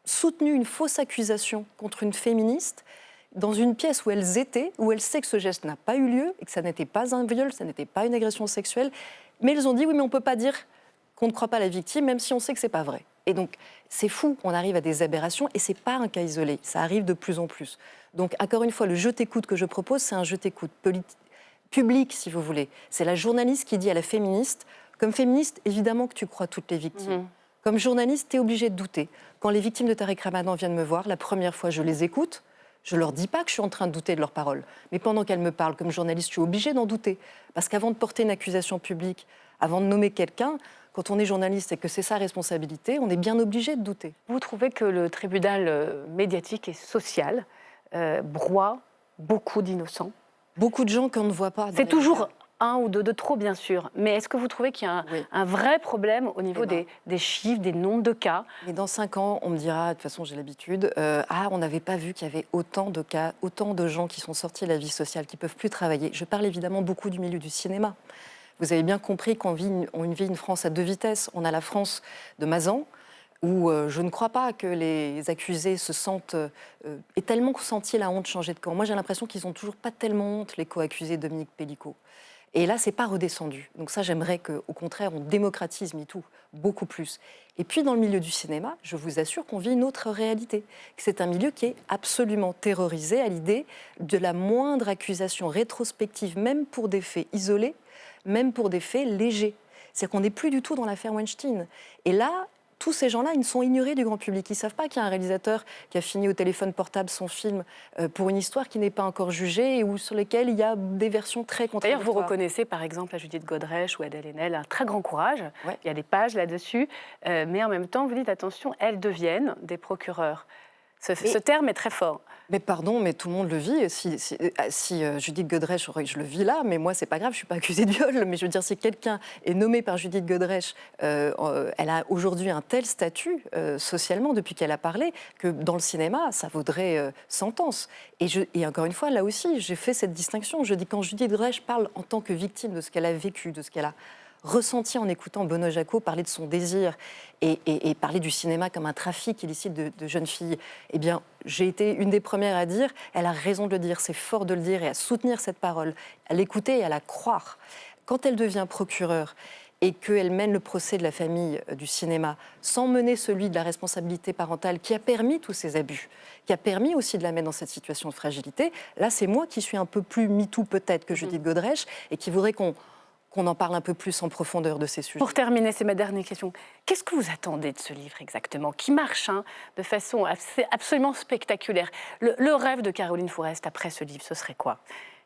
soutenu une fausse accusation contre une féministe, dans une pièce où elles étaient, où elles savent que ce geste n'a pas eu lieu, et que ça n'était pas un viol, ça n'était pas une agression sexuelle, mais elles ont dit oui, mais on ne peut pas dire qu'on ne croit pas à la victime, même si on sait que ce n'est pas vrai. Et donc, c'est fou, on arrive à des aberrations, et ce n'est pas un cas isolé, ça arrive de plus en plus. Donc, encore une fois, le je t'écoute que je propose, c'est un je t'écoute public, si vous voulez. C'est la journaliste qui dit à la féministe, comme féministe, évidemment que tu crois toutes les victimes. Comme journaliste, tu es obligée de douter. Quand les victimes de Tariq Ramadan viennent me voir, la première fois, je les écoute. Je ne leur dis pas que je suis en train de douter de leurs paroles. Mais pendant qu'elles me parlent comme journaliste, je suis obligée d'en douter. Parce qu'avant de porter une accusation publique, avant de nommer quelqu'un, quand on est journaliste et que c'est sa responsabilité, on est bien obligé de douter. Vous trouvez que le tribunal médiatique et social broie beaucoup d'innocents? Beaucoup de gens qu'on ne voit pas. C'est toujours un ou deux de trop, bien sûr. Mais est-ce que vous trouvez qu'il y a un vrai problème au niveau des chiffres, des nombres de cas? Mais dans 5 ans, on me dira, de toute façon j'ai l'habitude, on n'avait pas vu qu'il y avait autant de cas, autant de gens qui sont sortis de la vie sociale, qui ne peuvent plus travailler. Je parle évidemment beaucoup du milieu du cinéma. Vous avez bien compris qu'on vit une France à 2 vitesses. On a la France de Mazan, où je ne crois pas que les accusés se sentent... aient tellement senti la honte changer de camp. Moi j'ai l'impression qu'ils n'ont toujours pas tellement honte, les co-accusés de Dominique Pellicot. Et là, c'est pas redescendu. Donc ça, j'aimerais qu'au contraire, on démocratise MeToo beaucoup plus. Et puis, dans le milieu du cinéma, je vous assure qu'on vit une autre réalité. C'est un milieu qui est absolument terrorisé à l'idée de la moindre accusation rétrospective, même pour des faits isolés, même pour des faits légers. C'est-à-dire qu'on n'est plus du tout dans l'affaire Weinstein. Et là, tous ces gens-là, ils sont ignorés du grand public. Ils ne savent pas qu'il y a un réalisateur qui a fini au téléphone portable son film pour une histoire qui n'est pas encore jugée et sur lesquelles il y a des versions très contradictoires. D'ailleurs, vous reconnaissez par exemple à Judith Godrèche ou Adèle Haenel un très grand courage. Ouais. Il y a des pages là-dessus. Mais en même temps, vous dites attention, elles deviennent des procureurs. Ce terme est très fort. Mais pardon, mais tout le monde le vit. Si Judith Godrèche, je le vis là, mais moi, c'est pas grave, je suis pas accusée de viol. Mais je veux dire, si quelqu'un est nommé par Judith Godrèche, elle a aujourd'hui un tel statut socialement, depuis qu'elle a parlé, que dans le cinéma, ça vaudrait sentence. Et encore une fois, là aussi, j'ai fait cette distinction. Je dis, quand Judith Godrèche parle en tant que victime de ce qu'elle a vécu, de ce qu'elle a ressenti en écoutant Benoît Jacquot parler de son désir et parler du cinéma comme un trafic illicite de jeunes filles, eh bien, j'ai été une des premières à dire, elle a raison de le dire, c'est fort de le dire et à soutenir cette parole, à l'écouter et à la croire. Quand elle devient procureure et qu'elle mène le procès de la famille du cinéma sans mener celui de la responsabilité parentale qui a permis tous ces abus, qui a permis aussi de la mettre dans cette situation de fragilité, là c'est moi qui suis un peu plus MeToo peut-être que Judith Godrèche et qui voudrais qu'on en parle un peu plus en profondeur de ces sujets. Pour terminer, c'est ma dernière question. Qu'est-ce que vous attendez de ce livre exactement, qui marche de façon absolument spectaculaire? Le rêve de Caroline Fourest après ce livre, ce serait quoi?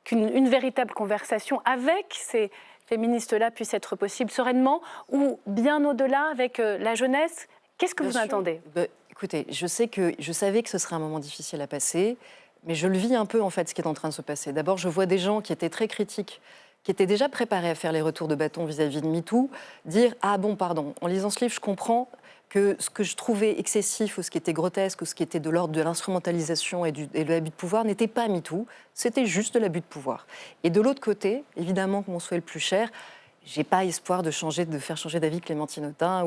Qu'une véritable conversation avec ces féministes-là puisse être possible sereinement ou bien au-delà avec la jeunesse? Qu'est-ce que vous attendez? Écoutez, je savais que ce serait un moment difficile à passer, mais je le vis un peu en fait ce qui est en train de se passer. D'abord, je vois des gens qui étaient très critiques, qui étaient déjà préparés à faire les retours de bâton vis-à-vis de MeToo, dire « Ah bon, pardon, en lisant ce livre, je comprends que ce que je trouvais excessif ou ce qui était grotesque ou ce qui était de l'ordre de l'instrumentalisation et de l'abus de pouvoir n'était pas MeToo, c'était juste de l'abus de pouvoir. » Et de l'autre côté, évidemment, que mon souhait le plus cher, j'ai pas espoir de faire changer d'avis Clémentine Autain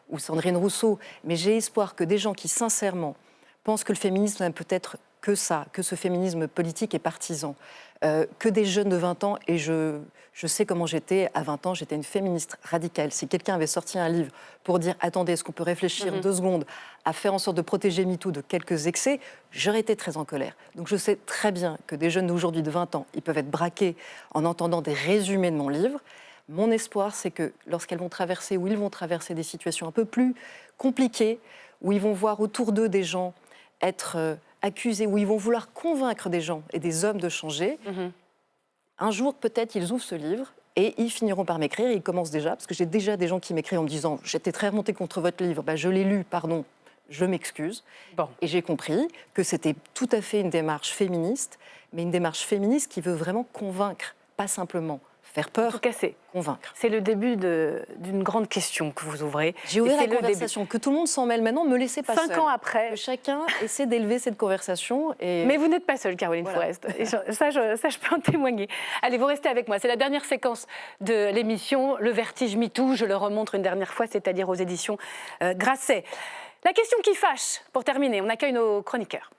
ou Sandrine Rousseau, mais j'ai espoir que des gens qui, sincèrement, pensent que le féminisme n'a peut-être que ça, que ce féminisme politique est partisan, que des jeunes de 20 ans, et je sais comment j'étais à 20 ans, j'étais une féministe radicale. Si quelqu'un avait sorti un livre pour dire « Attendez, est-ce qu'on peut réfléchir 2 secondes à faire en sorte de protéger MeToo de quelques excès ?» j'aurais été très en colère. Donc je sais très bien que des jeunes d'aujourd'hui de 20 ans, ils peuvent être braqués en entendant des résumés de mon livre. Mon espoir, c'est que lorsqu'elles vont traverser ou ils vont traverser des situations un peu plus compliquées, où ils vont voir autour d'eux des gens être accusés, où ils vont vouloir convaincre des gens et des hommes de changer, un jour, peut-être, ils ouvrent ce livre et ils finiront par m'écrire. Et ils commencent déjà, parce que j'ai déjà des gens qui m'écrivent en me disant « J'étais très remontée contre votre livre, je l'ai lu, pardon, je m'excuse. » Et j'ai compris que c'était tout à fait une démarche féministe, mais une démarche féministe qui veut vraiment convaincre, pas simplement faire peur, en tout cas, convaincre. C'est le début d'une grande question que vous ouvrez. J'ai ouvert la conversation, que tout le monde s'en mêle maintenant, ne me laissez pas 5 ans après. Que chacun essaie d'élever cette conversation. Mais vous n'êtes pas seule, Caroline Fourest. Et ça, je peux en témoigner. Allez, vous restez avec moi. C'est la dernière séquence de l'émission, Le Vertige MeToo. Je le remontre une dernière fois, c'est-à-dire aux éditions Grasset. La question qui fâche, pour terminer, on accueille nos chroniqueurs.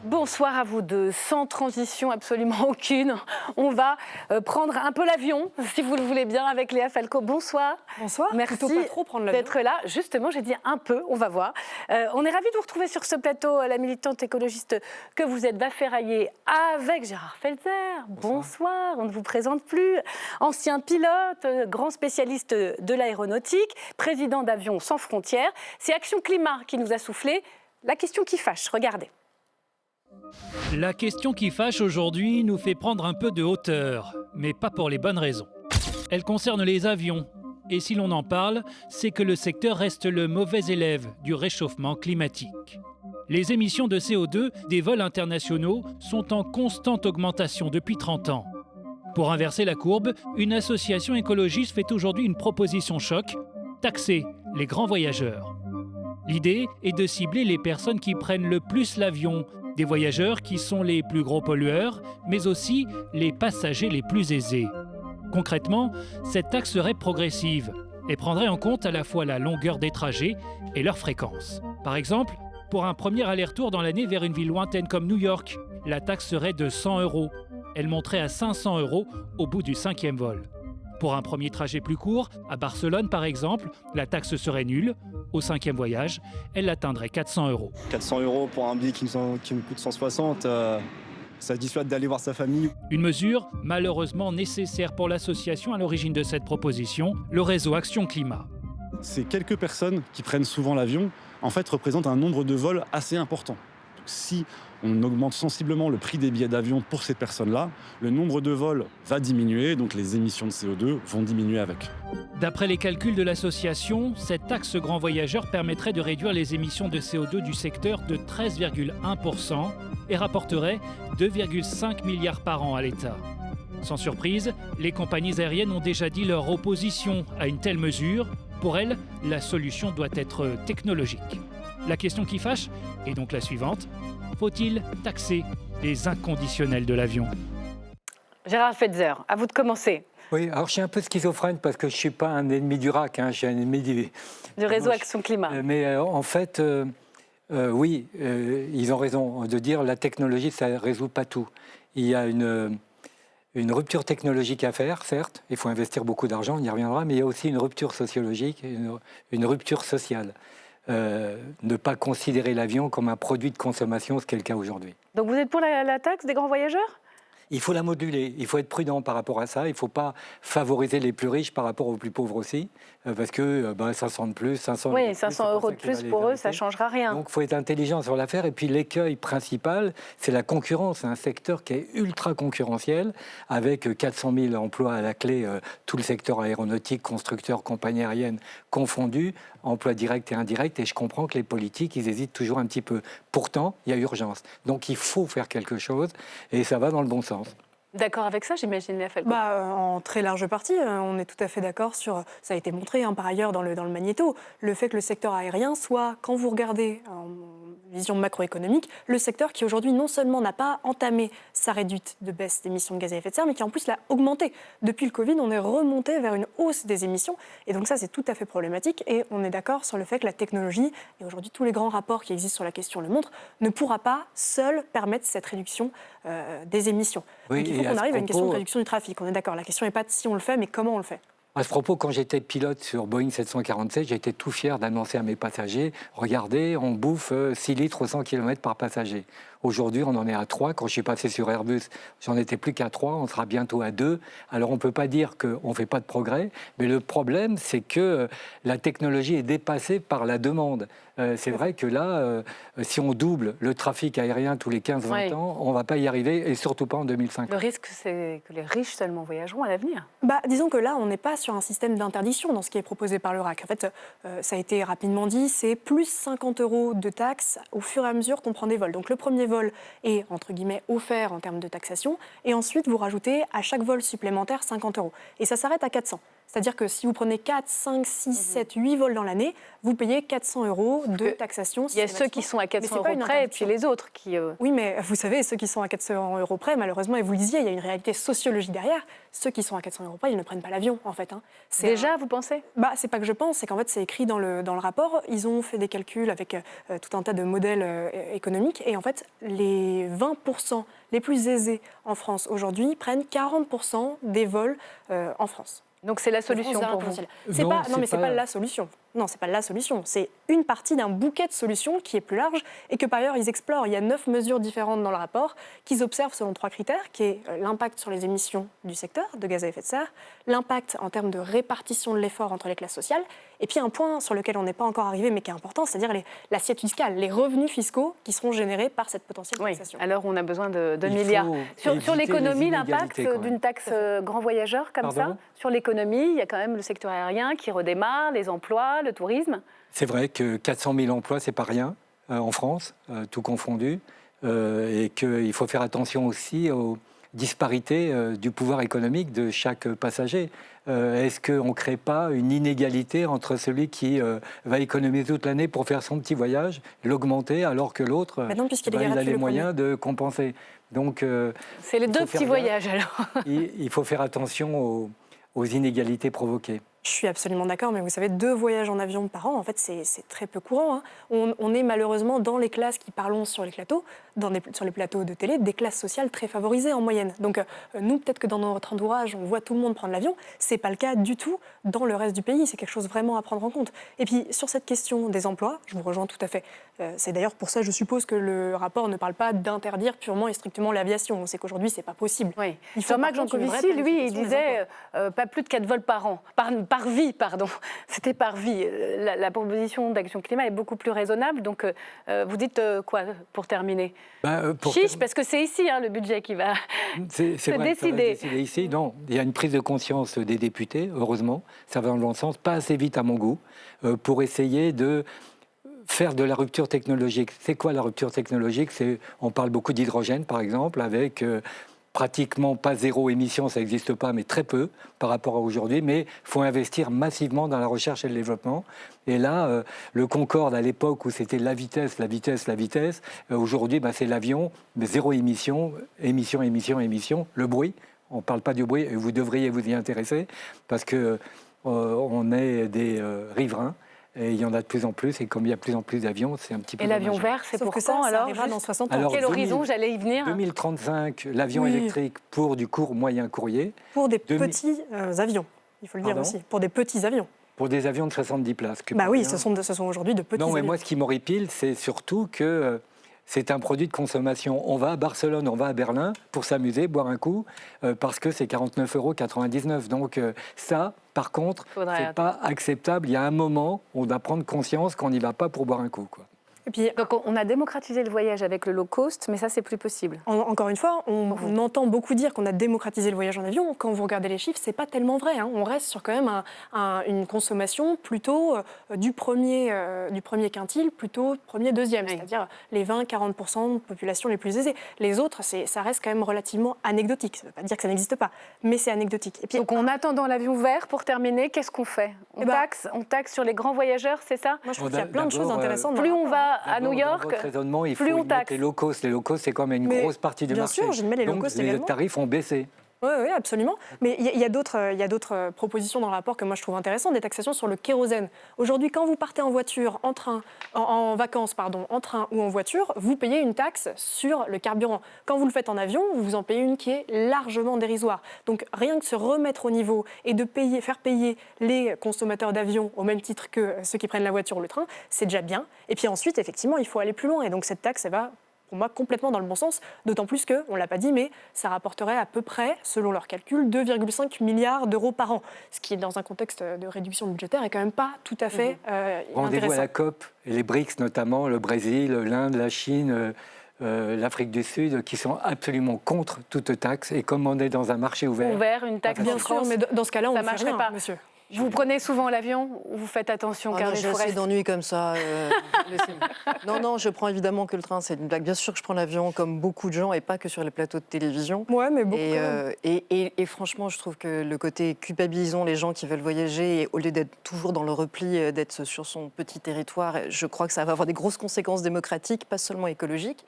Bonsoir à vous deux, sans transition absolument aucune. On va prendre un peu l'avion, si vous le voulez bien, avec Léa Falco. Bonsoir. Bonsoir. Merci pas trop prendre l'avion d'être là. Justement, j'ai dit un peu, on va voir. On est ravis de vous retrouver sur ce plateau. La militante écologiste que vous êtes va ferrailler avec Gérard Felzer. Bonsoir, on ne vous présente plus. Ancien pilote, grand spécialiste de l'aéronautique, président d'Avions sans frontières. C'est Action Climat qui nous a soufflé la question qui fâche. Regardez. La question qui fâche aujourd'hui nous fait prendre un peu de hauteur, mais pas pour les bonnes raisons. Elle concerne les avions, et si l'on en parle, c'est que le secteur reste le mauvais élève du réchauffement climatique. Les émissions de CO2 des vols internationaux sont en constante augmentation depuis 30 ans. Pour inverser la courbe, une association écologiste fait aujourd'hui une proposition choc, taxer les grands voyageurs. L'idée est de cibler les personnes qui prennent le plus l'avion, des voyageurs qui sont les plus gros pollueurs, mais aussi les passagers les plus aisés. Concrètement, cette taxe serait progressive et prendrait en compte à la fois la longueur des trajets et leur fréquence. Par exemple, pour un premier aller-retour dans l'année vers une ville lointaine comme New York, la taxe serait de 100 €. Elle monterait à 500 € au bout du 5e vol. Pour un premier trajet plus court, à Barcelone par exemple, la taxe serait nulle. Au 5e voyage, elle atteindrait 400 €. 400 € pour un billet qui me coûte 160, ça dissuade d'aller voir sa famille. Une mesure malheureusement nécessaire pour l'association à l'origine de cette proposition, le réseau Action Climat. Ces quelques personnes qui prennent souvent l'avion, en fait, représentent un nombre de vols assez important. Donc, si on augmente sensiblement le prix des billets d'avion pour ces personnes-là, le nombre de vols va diminuer, donc les émissions de CO2 vont diminuer avec. D'après les calculs de l'association, cette taxe grand voyageur permettrait de réduire les émissions de CO2 du secteur de 13,1% et rapporterait 2,5 milliards par an à l'État. Sans surprise, les compagnies aériennes ont déjà dit leur opposition à une telle mesure. Pour elles, la solution doit être technologique. La question qui fâche est donc la suivante. Faut-il taxer les inconditionnels de l'avion? Gérard Felzer, à vous de commencer. Oui, alors je suis un peu schizophrène parce que je ne suis pas un ennemi du RAC, je suis un ennemi du réseau Action Climat. Mais en fait, Oui, ils ont raison de dire la technologie, ça ne résout pas tout. Il y a une rupture technologique à faire, certes, il faut investir beaucoup d'argent, on y reviendra, mais il y a aussi une rupture sociologique, une rupture sociale. Ne pas considérer l'avion comme un produit de consommation, ce qui est le cas aujourd'hui. Donc vous êtes pour la taxe des grands voyageurs ? Il faut la moduler, il faut être prudent par rapport à ça, il ne faut pas favoriser les plus riches par rapport aux plus pauvres aussi, parce que 500 de plus, 500 oui, de plus, 500 euros de plus pour eux, ça ne changera rien. Donc il faut être intelligent sur l'affaire. Et puis l'écueil principal, c'est la concurrence. C'est un secteur qui est ultra concurrentiel, avec 400 000 emplois à la clé, tout le secteur aéronautique, constructeurs, compagnies aériennes confondus, emplois directs et indirects. Et je comprends que les politiques, ils hésitent toujours un petit peu. Pourtant, il y a urgence. Donc il faut faire quelque chose, et ça va dans le bon sens. D'accord avec ça, j'imagine, Léa Falco. En très large partie, on est tout à fait d'accord sur, ça a été montré par ailleurs dans le magnéto, le fait que le secteur aérien soit, quand vous regardez en vision macroéconomique, le secteur qui aujourd'hui non seulement n'a pas entamé sa réduite de baisse d'émissions de gaz à effet de serre, mais qui en plus l'a augmenté. Depuis le Covid, on est remonté vers une hausse des émissions, et donc ça c'est tout à fait problématique, et on est d'accord sur le fait que la technologie, et aujourd'hui tous les grands rapports qui existent sur la question le montrent, ne pourra pas seule permettre cette réduction des émissions. Oui, donc il faut qu'on arrive à une question de réduction du trafic, on est d'accord. La question n'est pas de si on le fait, mais comment on le fait. À ce propos, quand j'étais pilote sur Boeing 747, j'étais tout fier d'annoncer à mes passagers, regardez, on bouffe 6 litres au 100 km par passager. Aujourd'hui, on en est à 3. Quand je suis passé sur Airbus, j'en étais plus qu'à 3. On sera bientôt à 2. Alors, on ne peut pas dire qu'on ne fait pas de progrès. Mais le problème, c'est que la technologie est dépassée par la demande. C'est vrai que là, si on double le trafic aérien tous les 15-20 ans, on ne va pas y arriver, et surtout pas en 2050. Le risque, c'est que les riches seulement voyageront à l'avenir. Disons que là, on n'est pas sur un système d'interdiction dans ce qui est proposé par le RAC. En fait, ça a été rapidement dit, c'est plus 50 € de taxes au fur et à mesure qu'on prend des vols. Donc le premier vol est, entre guillemets, offert en termes de taxation, et ensuite vous rajoutez à chaque vol supplémentaire 50 €. Et ça s'arrête à 400. C'est-à-dire que si vous prenez 4, 5, 6, 7, 8 vols dans l'année, vous payez 400 € de taxation. Il y a ceux qui sont à 400 € près et puis les autres qui... Oui, mais vous savez, ceux qui sont à 400 € près, malheureusement, et vous le disiez, il y a une réalité sociologique derrière. Ceux qui sont à 400 € près, ils ne prennent pas l'avion, en fait. Déjà, vous pensez ? C'est pas que je pense, c'est qu'en fait, c'est écrit dans le rapport. Ils ont fait des calculs avec tout un tas de modèles économiques. Et en fait, les 20% les plus aisés en France aujourd'hui prennent 40% des vols en France. Donc c'est la solution pour vous ? C'est pas la solution. Non, c'est pas la solution. C'est une partie d'un bouquet de solutions qui est plus large et que par ailleurs ils explorent. Il y a 9 mesures différentes dans le rapport qu'ils observent selon 3 critères, qui est l'impact sur les émissions du secteur de gaz à effet de serre, l'impact en termes de répartition de l'effort entre les classes sociales, et puis un point sur lequel on n'est pas encore arrivé mais qui est important, c'est-à-dire l'assiette fiscale, les revenus fiscaux qui seront générés par cette potentielle taxation. Alors on a besoin de milliards. Sur l'économie, l'impact d'une taxe grand voyageur comme ça, sur l'économie, il y a quand même le secteur aérien qui redémarre, les emplois, le tourisme. C'est vrai que 400 000 emplois, c'est pas rien en France, tout confondu, et qu'il faut faire attention aussi aux disparités du pouvoir économique de chaque passager. Est-ce qu'on ne crée pas une inégalité entre celui qui va économiser toute l'année pour faire son petit voyage, l'augmenter, alors que l'autre, il a les moyens de compenser. Donc, c'est les deux petits voyages alors. Il faut faire attention aux inégalités provoquées. Je suis absolument d'accord, mais vous savez, 2 voyages en avion par an, en fait, c'est très peu courant. On est malheureusement dans les classes qui parlons sur les plateaux, sur les plateaux de télé, des classes sociales très favorisées en moyenne. Donc nous, peut-être que dans notre entourage, on voit tout le monde prendre l'avion. C'est pas le cas du tout dans le reste du pays. C'est quelque chose vraiment à prendre en compte. Et puis, sur cette question des emplois, je vous rejoins tout à fait. C'est d'ailleurs pour ça, je suppose, que le rapport ne parle pas d'interdire purement et strictement l'aviation. On sait qu'aujourd'hui, c'est pas possible. Oui. Jean-Marc Jancovici, lui, il disait pas plus de 4 vols par an. Par vie, pardon. C'était par vie. La proposition d'Action Climat est beaucoup plus raisonnable. Donc, vous dites quoi pour terminer ? Chiche, parce que c'est ici le budget qui va se décider. Ici, non, il y a une prise de conscience des députés, heureusement. Ça va dans le bon sens, pas assez vite à mon goût, pour essayer de faire de la rupture technologique. C'est quoi la rupture technologique ? On parle beaucoup d'hydrogène, par exemple, avec... pratiquement pas zéro émission, ça n'existe pas, mais très peu par rapport à aujourd'hui. Mais il faut investir massivement dans la recherche et le développement. Et là, le Concorde, à l'époque où c'était la vitesse, aujourd'hui, c'est l'avion, mais zéro émission, émission. Le bruit, on ne parle pas du bruit, et vous devriez vous y intéresser, parce qu'on est des riverains. Et il y en a de plus en plus, et comme il y a de plus en plus d'avions, c'est un petit peu. Et l'avion vert, c'est pour quand alors? arrivera dans 60 ans. Alors, Quel horizon, j'allais y venir? 2035, l'avion électrique pour du court moyen courrier. Pour des petits avions, il faut le dire aussi. Pour des petits avions. Pour des avions de 70 places. Bah oui, ce sont aujourd'hui de petits avions. Non, mais moi, ce qui m'horripile, c'est surtout que c'est un produit de consommation. On va à Barcelone, on va à Berlin pour s'amuser, boire un coup, parce que c'est 49,99 €. Donc ça, par contre, c'est pas acceptable. Il y a un moment, on doit prendre conscience qu'on n'y va pas pour boire un coup, quoi. Et puis, donc on a démocratisé le voyage avec le low cost, mais ça, c'est plus possible. Encore une fois, on entend beaucoup dire qu'on a démocratisé le voyage en avion. Quand vous regardez les chiffres, c'est pas tellement vrai. On reste sur quand même une consommation plutôt du premier quintile, plutôt premier, deuxième, c'est-à-dire les 20-40% de population les plus aisées. Les autres, ça reste quand même relativement anecdotique. Ça ne veut pas dire que ça n'existe pas, mais c'est anecdotique. Et puis, donc en attendant l'avion vert, pour terminer, qu'est-ce qu'on fait? On taxe sur les grands voyageurs, c'est ça? Moi, je trouve qu'il y a plein de choses intéressantes. Plus on va à New York, dans votre raisonnement, il faut plus on y mettre taxe. les low cost. Les low cost, c'est quand même une grosse partie du marché. Bien sûr, je mets les low Donc, cost les également. tarifs ont baissé. Oui, absolument. Mais il y a d'autres propositions dans le rapport que moi je trouve intéressantes, des taxations sur le kérosène. Aujourd'hui, quand vous partez en voiture, en vacances, en train ou en voiture, vous payez une taxe sur le carburant. Quand vous le faites en avion, vous en payez une qui est largement dérisoire. Donc rien que se remettre au niveau et de faire payer les consommateurs d'avion au même titre que ceux qui prennent la voiture ou le train, c'est déjà bien. Et puis ensuite, effectivement, il faut aller plus loin. Et donc cette taxe, elle va, pour moi, complètement dans le bon sens, d'autant plus que, on ne l'a pas dit, mais ça rapporterait à peu près, selon leurs calculs, 2,5 milliards d'euros par an, ce qui, dans un contexte de réduction budgétaire, est quand même pas tout à fait Rendez-vous intéressant. à la COP, et les BRICS notamment, le Brésil, l'Inde, la Chine, l'Afrique du Sud, qui sont absolument contre toute taxe, et comme on est dans un marché ouvert... Une taxe bien sûr, mais dans ce cas-là, on ne fait rien, pas. monsieur. Vous prenez souvent l'avion ou vous faites attention, Caroline Fourest? J'ai assez d'ennuis comme ça. Non, je prends évidemment que le train, c'est une blague. Bien sûr que je prends l'avion comme beaucoup de gens et pas que sur les plateaux de télévision. Ouais, mais beaucoup. Et franchement, je trouve que le côté culpabilisons les gens qui veulent voyager, et au lieu d'être toujours dans le repli, d'être sur son petit territoire, je crois que ça va avoir des grosses conséquences démocratiques, pas seulement écologiques.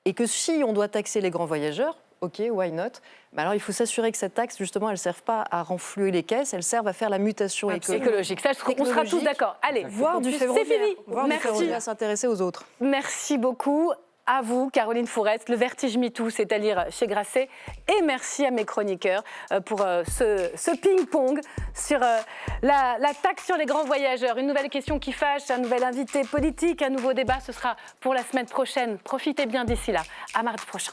Et que si on doit taxer les grands voyageurs, OK, why not? Mais alors, il faut s'assurer que cette taxe, justement, elle ne serve pas à renflouer les caisses, elle serve à faire la mutation écologique. Ça, on sera tous d'accord. Allez, voir du ferroviaire. C'est fini. Merci à s'intéresser aux autres. Merci beaucoup. À vous, Caroline Fourest, le vertige MeToo, c'est à lire chez Grasset. Et merci à mes chroniqueurs pour ce ping-pong sur la taxe sur les grands voyageurs. Une nouvelle question qui fâche, un nouvel invité politique, un nouveau débat. Ce sera pour la semaine prochaine. Profitez bien d'ici là. À mardi prochain.